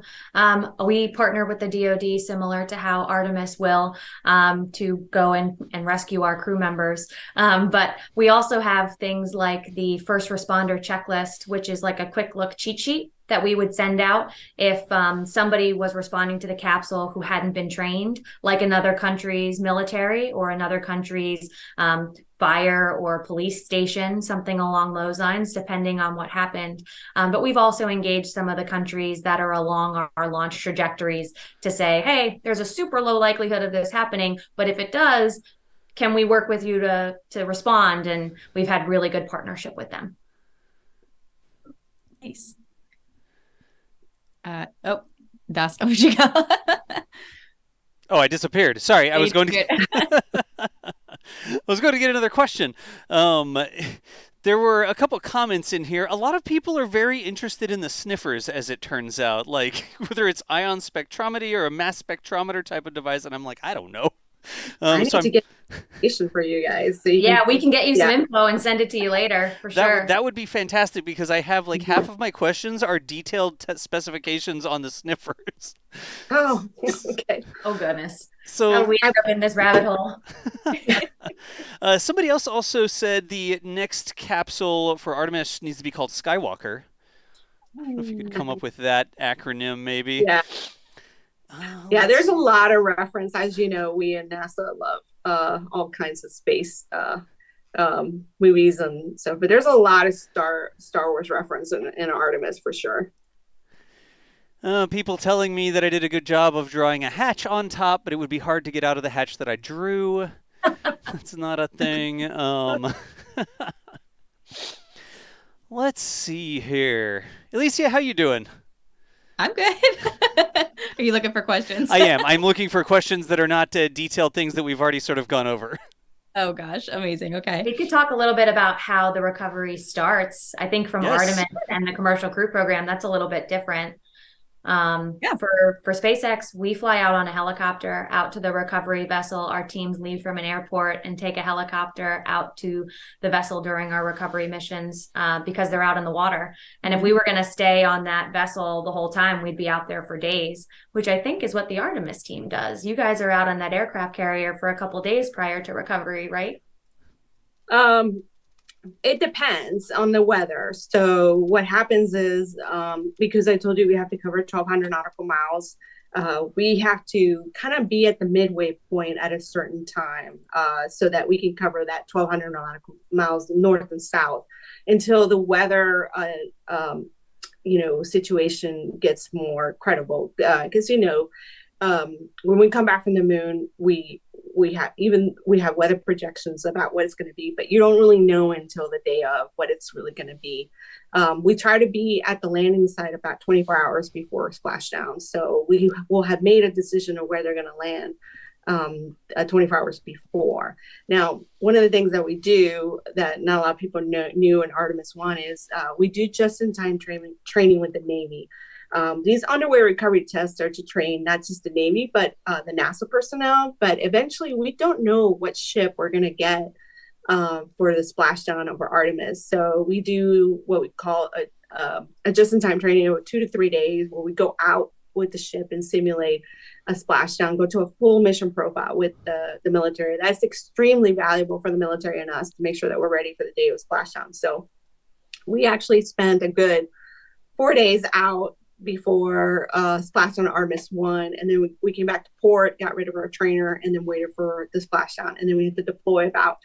We partner with the DoD similar to how Artemis will to go and rescue our crew members. But we also have things like the first responder checklist, which is like a quick look cheat sheet that we would send out if somebody was responding to the capsule who hadn't been trained, like another country's military or another country's fire or police station, something along those lines, depending on what happened. But we've also engaged some of the countries that are along our launch trajectories to say, hey, there's a super low likelihood of this happening, but if it does, can we work with you to respond? And we've had really good partnership with them. Nice. That's where'd you go? Oh, I disappeared. Sorry, I was going to. I was going to get another question. There were a couple comments in here. A lot of people are very interested in the sniffers, as it turns out, like whether it's ion spectrometry or a mass spectrometer type of device. And I'm like, I don't know. I need to get information for you guys. So we can get you some info and send it to you later for sure. That would be fantastic, because I have like half of my questions are detailed specifications on the sniffers. Oh, okay. Oh goodness. So we end up in this rabbit hole. Somebody else also said the next capsule for Artemis needs to be called Skywalker. I don't know if you could come up with that acronym, maybe. Yeah. Yeah, there's a lot of reference. As you know, we in NASA love all kinds of space movies and stuff, but there's a lot of Star Wars reference in Artemis for sure. People telling me that I did a good job of drawing a hatch on top, but it would be hard to get out of the hatch that I drew. That's not a thing. Let's see here. Alicia, how you doing? I'm good. Are you looking for questions? I am. I'm looking for questions that are not detailed things that we've already sort of gone over. Oh, gosh. Amazing. Okay. We could talk a little bit about how the recovery starts. I think from Artemis and the commercial crew program, that's a little bit different. For SpaceX, we fly out on a helicopter out to the recovery vessel. Our teams leave from an airport and take a helicopter out to the vessel during our recovery missions because they're out in the water. And if we were going to stay on that vessel the whole time, we'd be out there for days, which I think is what the Artemis team does. You guys are out on that aircraft carrier for a couple of days prior to recovery, right? It depends on the weather. So what happens is, because I told you we have to cover 1,200 nautical miles, we have to kind of be at the midway point at a certain time so that we can cover that 1,200 nautical miles north and south until the weather, situation gets more credible. Because, when we come back from the moon, we have weather projections about what it's going to be, but you don't really know until the day of what it's really going to be. We try to be at the landing site about 24 hours before splashdown. So we will have made a decision of where they're going to land 24 hours before. Now, one of the things that we do that not a lot of people knew in Artemis I is we do just-in-time training with the Navy. These underway recovery tests are to train not just the Navy, but the NASA personnel. But eventually, we don't know what ship we're going to get for the splashdown over Artemis. So we do what we call a just-in-time training over 2 to 3 days, where we go out with the ship and simulate a splashdown, go to a full mission profile with the military. That's extremely valuable for the military and us to make sure that we're ready for the day of splashdown. So we actually spent a good 4 days out before splashdown Artemis 1, and then we came back to port, got rid of our trainer, and then waited for the splashdown. And then we had to deploy about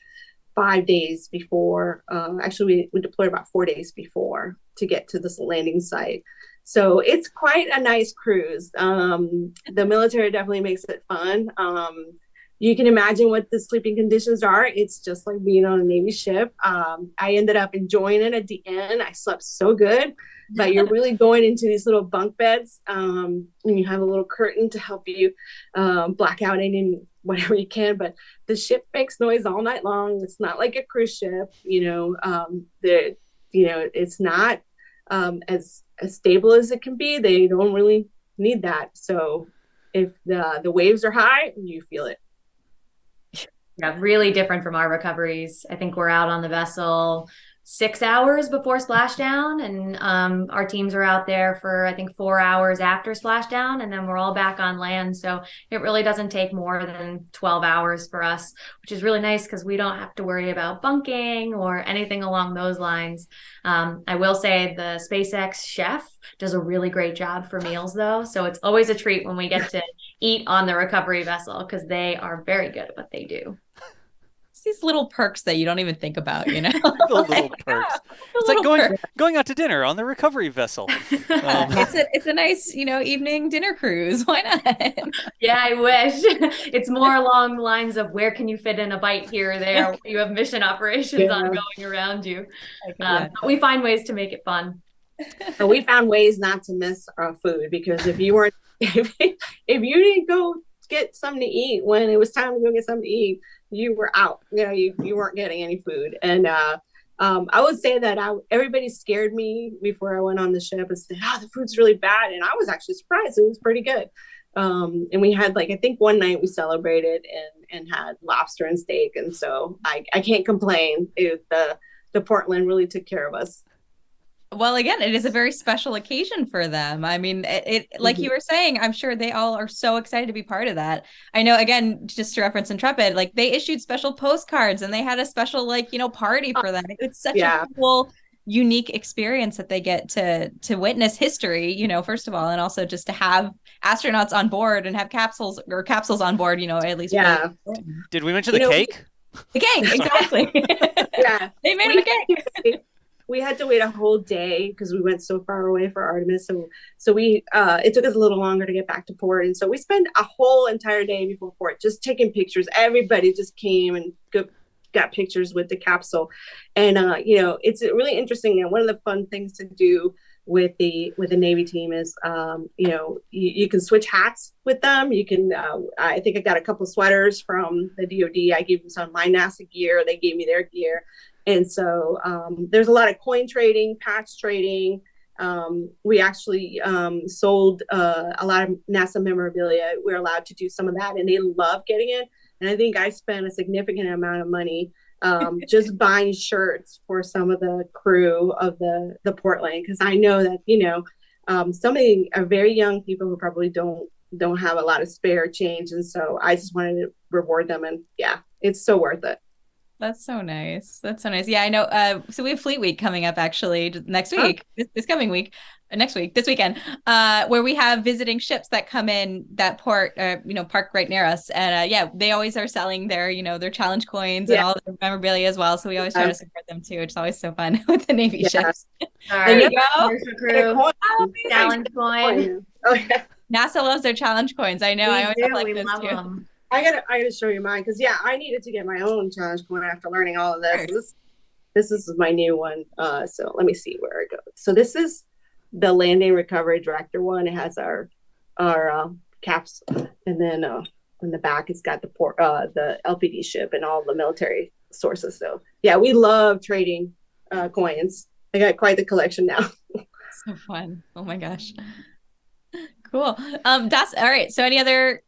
5 days before. Actually, we deployed about 4 days before to get to this landing site. So it's quite a nice cruise. The military definitely makes it fun. You can imagine what the sleeping conditions are. It's just like being on a Navy ship. I ended up enjoying it at the end. I slept so good, but you're really going into these little bunk beds, and you have a little curtain to help you black out any whatever you can. But the ship makes noise all night long. It's not like a cruise ship, it's not as stable as it can be. They don't really need that. So if the waves are high, you feel it. Yeah, really different from our recoveries. I think we're out on the vessel 6 hours before splashdown, and our teams are out there for, I think, 4 hours after splashdown, and then we're all back on land. So it really doesn't take more than 12 hours for us, which is really nice because we don't have to worry about bunking or anything along those lines. I will say the SpaceX chef does a really great job for meals, though. So it's always a treat when we get to eat on the recovery vessel because they are very good at what they do. These little perks that you don't even think about, The little perks. It's like going out to dinner on the recovery vessel. It's a nice, evening dinner cruise. Why not? Yeah, I wish. It's more along the lines of where can you fit in a bite here or there. You have mission operations ongoing around you. But we find ways to make it fun. But we found ways not to miss our food, because if you didn't go get something to eat when it was time to go get something to eat, you were out. You weren't getting any food. And I would say that everybody scared me before I went on the ship and said, the food's really bad. And I was actually surprised. It was pretty good. And we had, I think one night we celebrated and had lobster and steak. And so I can't complain. The Portland really took care of us. Well, again, it is a very special occasion for them. I mean, it like you were saying, I'm sure they all are so excited to be part of that. I know, again, just to reference Intrepid, they issued special postcards and they had a special, party for them. It's such a cool, unique experience that they get to witness history, first of all, and also just to have astronauts on board and have capsules on board, at least. Yeah. Did we mention the cake? The cake, exactly. Yeah. They made a cake. We had to wait a whole day because we went so far away for Artemis. So we it took us a little longer to get back to port. And so we spent a whole entire day before port just taking pictures. Everybody just came and got pictures with the capsule. And, it's really interesting. And one of the fun things to do with the Navy team is, you can switch hats with them. You can, I think I got a couple of sweaters from the DoD. I gave them some of my NASA gear. They gave me their gear. And so there's a lot of coin trading, patch trading. We actually sold a lot of NASA memorabilia. We're allowed to do some of that, and they love getting it. And I think I spent a significant amount of money just buying shirts for some of the crew of the Portland, because I know that some of them are very young people who probably don't have a lot of spare change, and so I just wanted to reward them. And yeah, it's so worth it. That's so nice. That's so nice. Yeah, I know. So we have Fleet Week coming up actually next week, this coming week, next week, this weekend, where we have visiting ships that come in that port, park right near us. And yeah, they always are selling their challenge coins and all their memorabilia as well. So we always try to support them too, which is always so fun with the Navy ships. All There you right, go. here's the crew. Challenge coin. Oh yeah. NASA loves their challenge coins. I know. I always have like We those love too. them. I gotta show you mine because I needed to get my own challenge coin after learning all of this. This is my new one. So let me see where it goes. So this is the landing recovery director one. It has our capsule, and then in the back it's got the LPD ship and all the military sources. So yeah, we love trading coins. I got quite the collection now. So fun. Oh my gosh. Cool. That's all right. So any other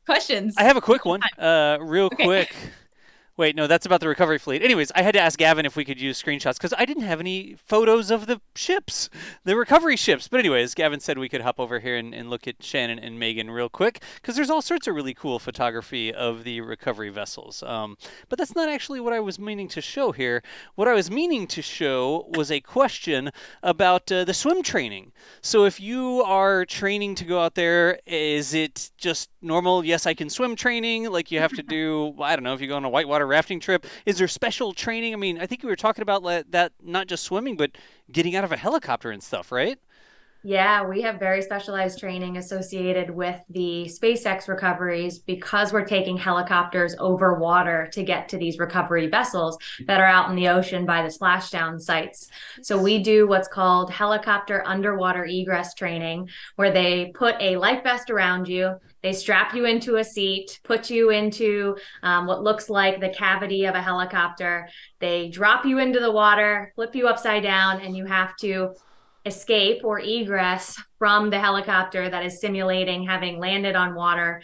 questions? I have a quick one, real quick. Wait, no, that's about the recovery fleet. Anyways, I had to ask Gavin if we could use screenshots because I didn't have any photos of the ships, the recovery ships. But anyways, Gavin said we could hop over here and look at Shannon and Megan real quick because there's all sorts of really cool photography of the recovery vessels. But that's not actually what I was meaning to show here. What I was meaning to show was a question about the swim training. So if you are training to go out there, is it just normal, yes, I can swim training, like you have to do, I don't know, if you go on a whitewater rafting trip? Is there special training? I mean, I think we were talking about that, not just swimming, but getting out of a helicopter and stuff, right? Yeah, we have very specialized training associated with the SpaceX recoveries because we're taking helicopters over water to get to these recovery vessels that are out in the ocean by the splashdown sites. So we do what's called helicopter underwater egress training, where they put a life vest around you. They strap you into a seat, put you into what looks like the cavity of a helicopter. They drop you into the water, flip you upside down, and you have to escape or egress from the helicopter that is simulating having landed on water,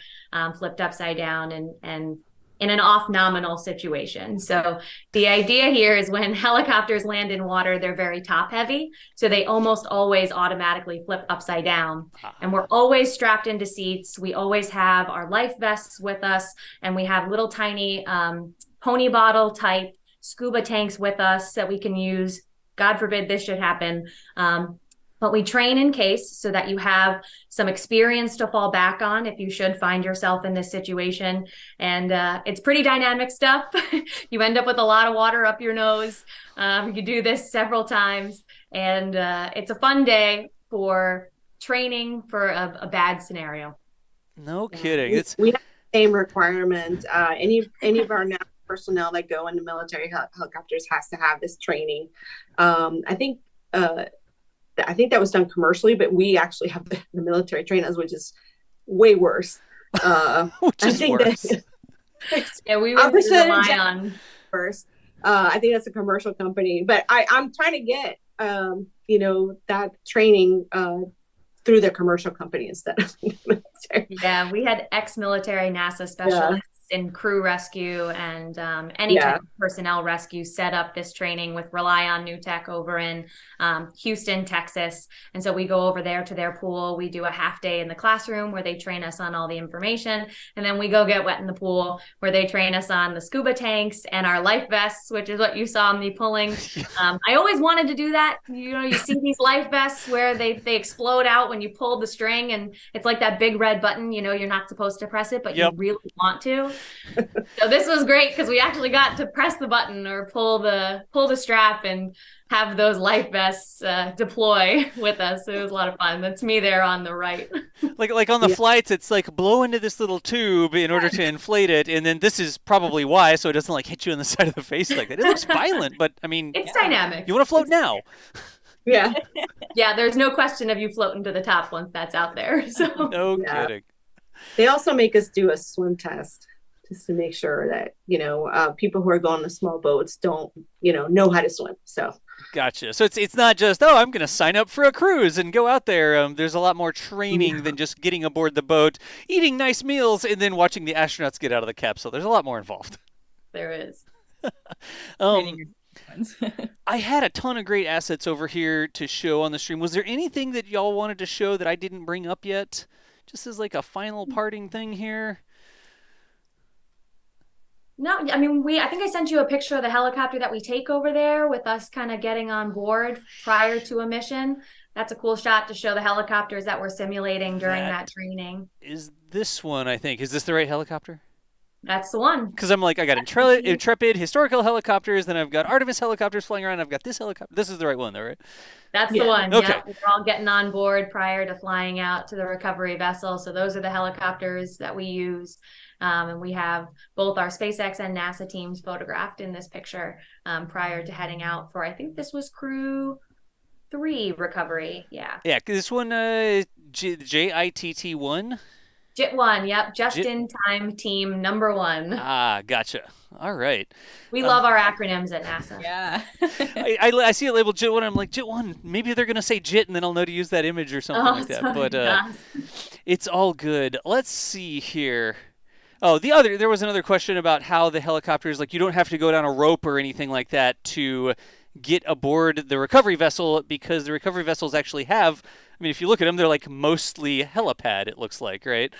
flipped upside down and in an off nominal situation. So the idea here is when helicopters land in water, they're very top heavy. So they almost always automatically flip upside down. And we're always strapped into seats. We always have our life vests with us, and we have little tiny pony bottle type scuba tanks with us that we can use. God forbid this should happen. But we train in case so that you have some experience to fall back on if you should find yourself in this situation. And it's pretty dynamic stuff. You end up with a lot of water up your nose. You do this several times. And it's a fun day for training for a bad scenario. No kidding. We have the same requirement. Any of our now personnel that go into military helicopters has to have this training. I think that was done commercially, but we actually have the military trainers, which is way worse. Which is worse. Yeah, we would rely on first. I think that's a commercial company, but I'm trying to get that training through the commercial company instead of the military. Yeah, we had ex-military NASA specialists in crew rescue and any type of personnel rescue set up this training with Rely on New Tech over in Houston, Texas. And so we go over there to their pool. We do a half day in the classroom where they train us on all the information. And then we go get wet in the pool where they train us on the scuba tanks and our life vests, which is what you saw me pulling. I always wanted to do that. You see these life vests where they explode out when you pull the string, and it's like that big red button, you're not supposed to press it, but you really want to. So this was great because we actually got to press the button or pull the strap and have those life vests deploy with us. It was a lot of fun. That's me there on the right. Like on the flights, it's like blow into this little tube in order to inflate it, and then this is probably why, so it doesn't like hit you in the side of the face like that. It looks violent, but I mean, it's dynamic. You want to float now? Yeah. Yeah, there's no question of you floating to the top once that's out there. So no kidding. They also make us do a swim test, just to make sure that, people who are going on small boats don't, know how to swim. So. Gotcha. So it's not just, I'm going to sign up for a cruise and go out there. There's a lot more training than just getting aboard the boat, eating nice meals, and then watching the astronauts get out of the capsule. There's a lot more involved. There is. I had a ton of great assets over here to show on the stream. Was there anything that y'all wanted to show that I didn't bring up yet? Just as like a final parting thing here. No, I mean, I think I sent you a picture of the helicopter that we take over there with us kind of getting on board prior to a mission. That's a cool shot to show the helicopters that we're simulating during that training. Is this one, I think. Is this the right helicopter? That's the one. Because I'm like, I got Intrepid, historical helicopters, then I've got Artemis helicopters flying around, I've got this helicopter. This is the right one, though, right? That's the one. Okay. Yeah, we're all getting on board prior to flying out to the recovery vessel. So those are the helicopters that we use. And we have both our SpaceX and NASA teams photographed in this picture prior to heading out for, I think this was Crew 3 recovery. Yeah. Yeah, this one, JITT1. JIT1, yep. Just-in-time team number 1. Ah, gotcha. All right. We love our acronyms at NASA. Yeah. I see it labeled JIT1. I'm like, JIT1, maybe they're going to say JIT, and then I'll know to use that image or something like that. But it's all good. Let's see here. Oh, there was another question about how the helicopters, like you don't have to go down a rope or anything like that to get aboard the recovery vessel, because the recovery vessels actually have, I mean, if you look at them, they're like mostly helipad, it looks like, right?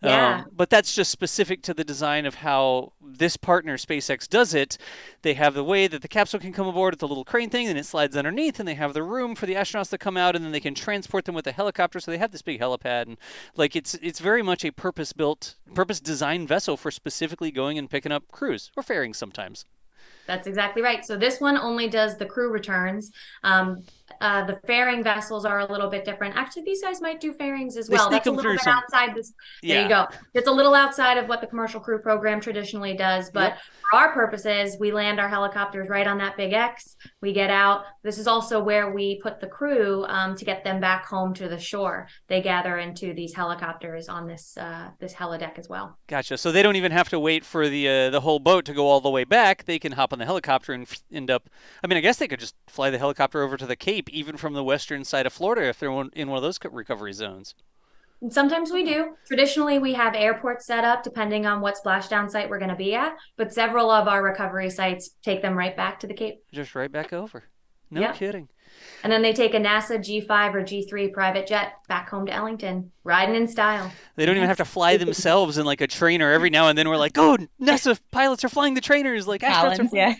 Yeah. But that's just specific to the design of how this partner, SpaceX, does it. They have the way that the capsule can come aboard with the little crane thing, and it slides underneath, and they have the room for the astronauts to come out, and then they can transport them with a helicopter. So they have this big helipad, and like it's very much a purpose-designed vessel for specifically going and picking up crews or ferrying sometimes. That's exactly right. So this one only does the crew returns. The fairing vessels are a little bit different. Actually, these guys might do fairings as well. That's a little bit outside this. There you go. It's a little outside of what the commercial crew program traditionally does. But for our purposes, we land our helicopters right on that big X. We get out. This is also where we put the crew to get them back home to the shore. They gather into these helicopters on this helideck as well. Gotcha. So they don't even have to wait for the whole boat to go all the way back. They can hop on the helicopter and end up. I mean, I guess they could just fly the helicopter over to the Cape, even from the western side of Florida, if they're in one of those recovery zones. And sometimes we do. Traditionally, we have airports set up depending on what splashdown site we're going to be at. But several of our recovery sites take them right back to the Cape. Just right back over. No kidding. And then they take a NASA G5 or G3 private jet back home to Ellington, riding in style. They don't even have to fly themselves in like a trainer. Every now and then we're like, oh, NASA pilots are flying the trainers. Like astronauts are flying.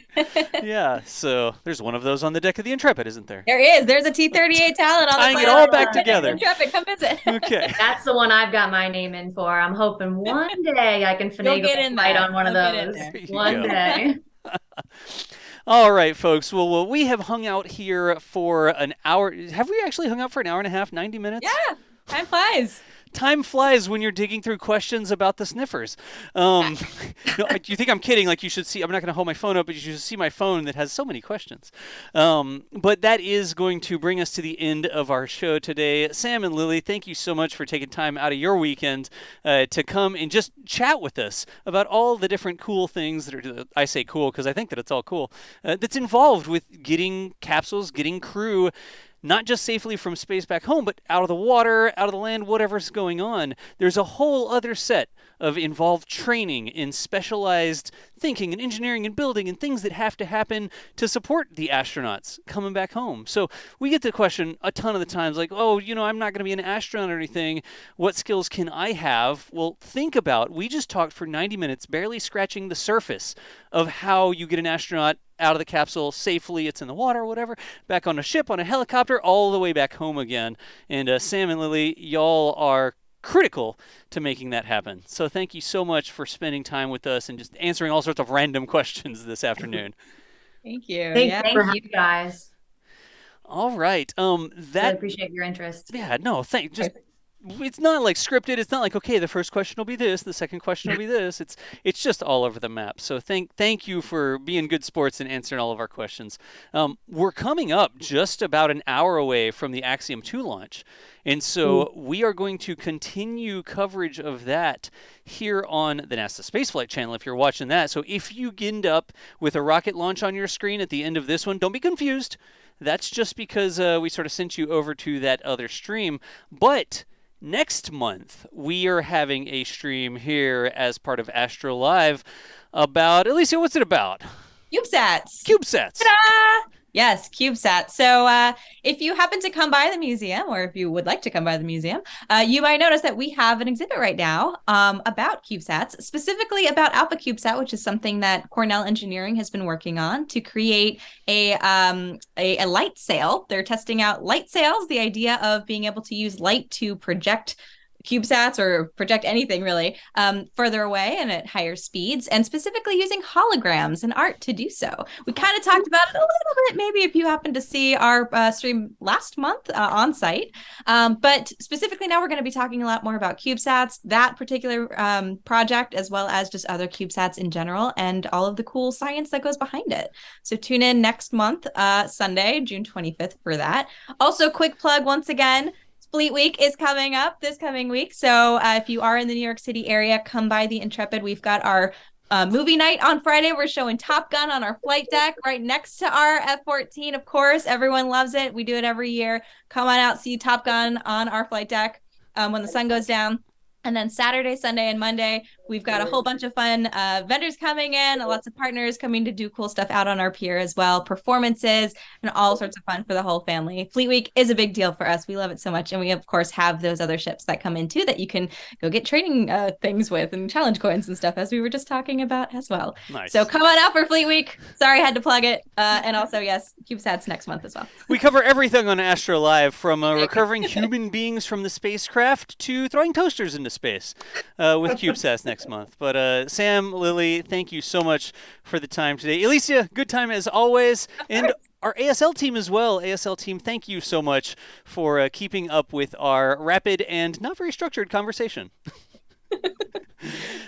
Yeah, so there's one of those on the deck of the Intrepid, isn't there? There is. There's a T-38 Talon on tying it all back together. Intrepid, come visit. Okay. That's the one I've got my name in for. I'm hoping one day I can finagle a flight on one of those. One day. All right, folks. Well, we have hung out here for an hour. Have we actually hung out for an hour and a half, 90 minutes? Yeah, time flies. Time flies when you're digging through questions about the sniffers. No, you think I'm kidding? Like you should see. I'm not going to hold my phone up, but you should see my phone that has so many questions. But that is going to bring us to the end of our show today. Sam and Lily, thank you so much for taking time out of your weekend to come and just chat with us about all the different cool things that are. I say cool because I think that it's all cool. That's involved with getting capsules, getting crew. Not just safely from space back home, but out of the water, out of the land, whatever's going on. There's a whole other set of involved training in specialized thinking and engineering and building and things that have to happen to support the astronauts coming back home. So we get the question a ton of the times like, oh, I'm not going to be an astronaut or anything. What skills can I have? Well, think about, we just talked for 90 minutes, barely scratching the surface of how you get an astronaut out of the capsule safely, it's in the water or whatever, back on a ship, on a helicopter, all the way back home again. And Sam and Lily, y'all are critical to making that happen. So thank you so much for spending time with us and just answering all sorts of random questions this afternoon. Thank you. Thank you guys. All right. I appreciate your interest. Yeah, no, it's not like scripted. It's not like, okay, the first question will be this, the second question will be this. It's just all over the map. So thank you for being good sports and answering all of our questions. We're coming up just about an hour away from the Axiom 2 launch. And so we are going to continue coverage of that here on the NASA Spaceflight channel if you're watching that. So if you end up with a rocket launch on your screen at the end of this one, don't be confused. That's just because we sort of sent you over to that other stream. But next month, we are having a stream here as part of Astro Live about, Alicia, what's it about? CubeSats. CubeSats. Ta-da! Yes, CubeSat. So if you happen to come by the museum, or if you would like to come by the museum, you might notice that we have an exhibit right now about CubeSats, specifically about Alpha CubeSat, which is something that Cornell Engineering has been working on to create a light sail. They're testing out light sails, the idea of being able to use light to project CubeSats or project anything really further away and at higher speeds, and specifically using holograms and art to do so. We kind of talked about it a little bit, maybe if you happen to see our stream last month on site. But specifically now we're going to be talking a lot more about CubeSats, that particular project, as well as just other CubeSats in general and all of the cool science that goes behind it. So tune in next month, Sunday, June 25th for that. Also, quick plug once again, Fleet Week is coming up this coming week. So if you are in the New York City area, come by the Intrepid. We've got our movie night on Friday. We're showing Top Gun on our flight deck right next to our F-14. Of course, everyone loves it. We do it every year. Come on out, see Top Gun on our flight deck when the sun goes down. And then Saturday, Sunday, and Monday, we've got a whole bunch of fun vendors coming in, lots of partners coming to do cool stuff out on our pier as well, performances, and all sorts of fun for the whole family. Fleet Week is a big deal for us. We love it so much. And we, of course, have those other ships that come in, too, that you can go get training things with and challenge coins and stuff, as we were just talking about as well. Nice. So come on out for Fleet Week. Sorry, I had to plug it. And also, yes, CubeSats next month as well. We cover everything on Astro Live, from recovering human beings from the spacecraft to throwing toasters into space with CubeSats next month. But Sam, Lily, thank you so much for the time today. Alicia, good time as always. And our ASL team as well. ASL team, thank you so much for keeping up with our rapid and not very structured conversation.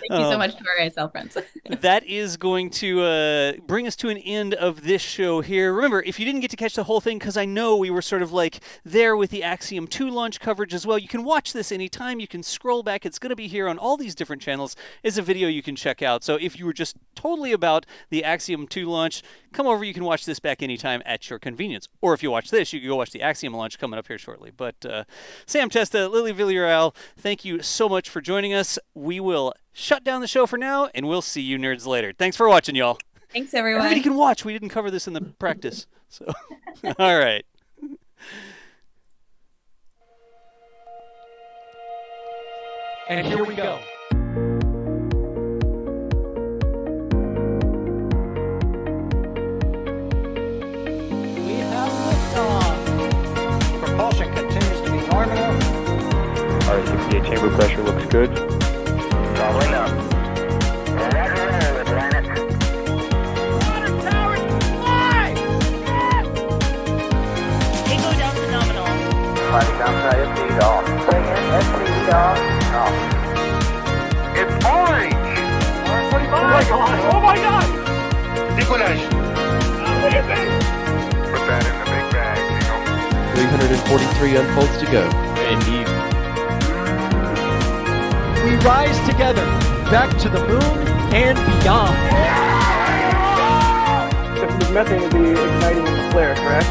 Thank you so much to our ASL friends. That is going to bring us to an end of this show here. Remember, if you didn't get to catch the whole thing, because I know we were sort of like there with the Axiom 2 launch coverage as well, you can watch this anytime. You can scroll back. It's going to be here on all these different channels. It's a video you can check out. So if you were just totally about the Axiom 2 launch, come over. You can watch this back anytime at your convenience. Or if you watch this, you can go watch the Axiom launch coming up here shortly. But Sam Testa, Lily Villarreal, thank you so much for joining us. We will shut down the show for now, and we'll see you nerds later. Thanks for watching, y'all. Thanks, everyone. Everybody can watch. We didn't cover this in the practice. So, all right. And here we go. We have liftoff. Propulsion continues to be nominal. R68 chamber pressure looks good. Traveling up. Water towers fly! Yes! They go down to nominal. Fighting outside SPLASHDOWN off. Bring in SPLASHDOWN off. It's orange! Oh my god! Oh my god! Decollage. What is it? Put that in the big bag, you know. 343 unfolds to go. Indeed. We rise together back to the moon and beyond. This methane would be igniting the flare, correct?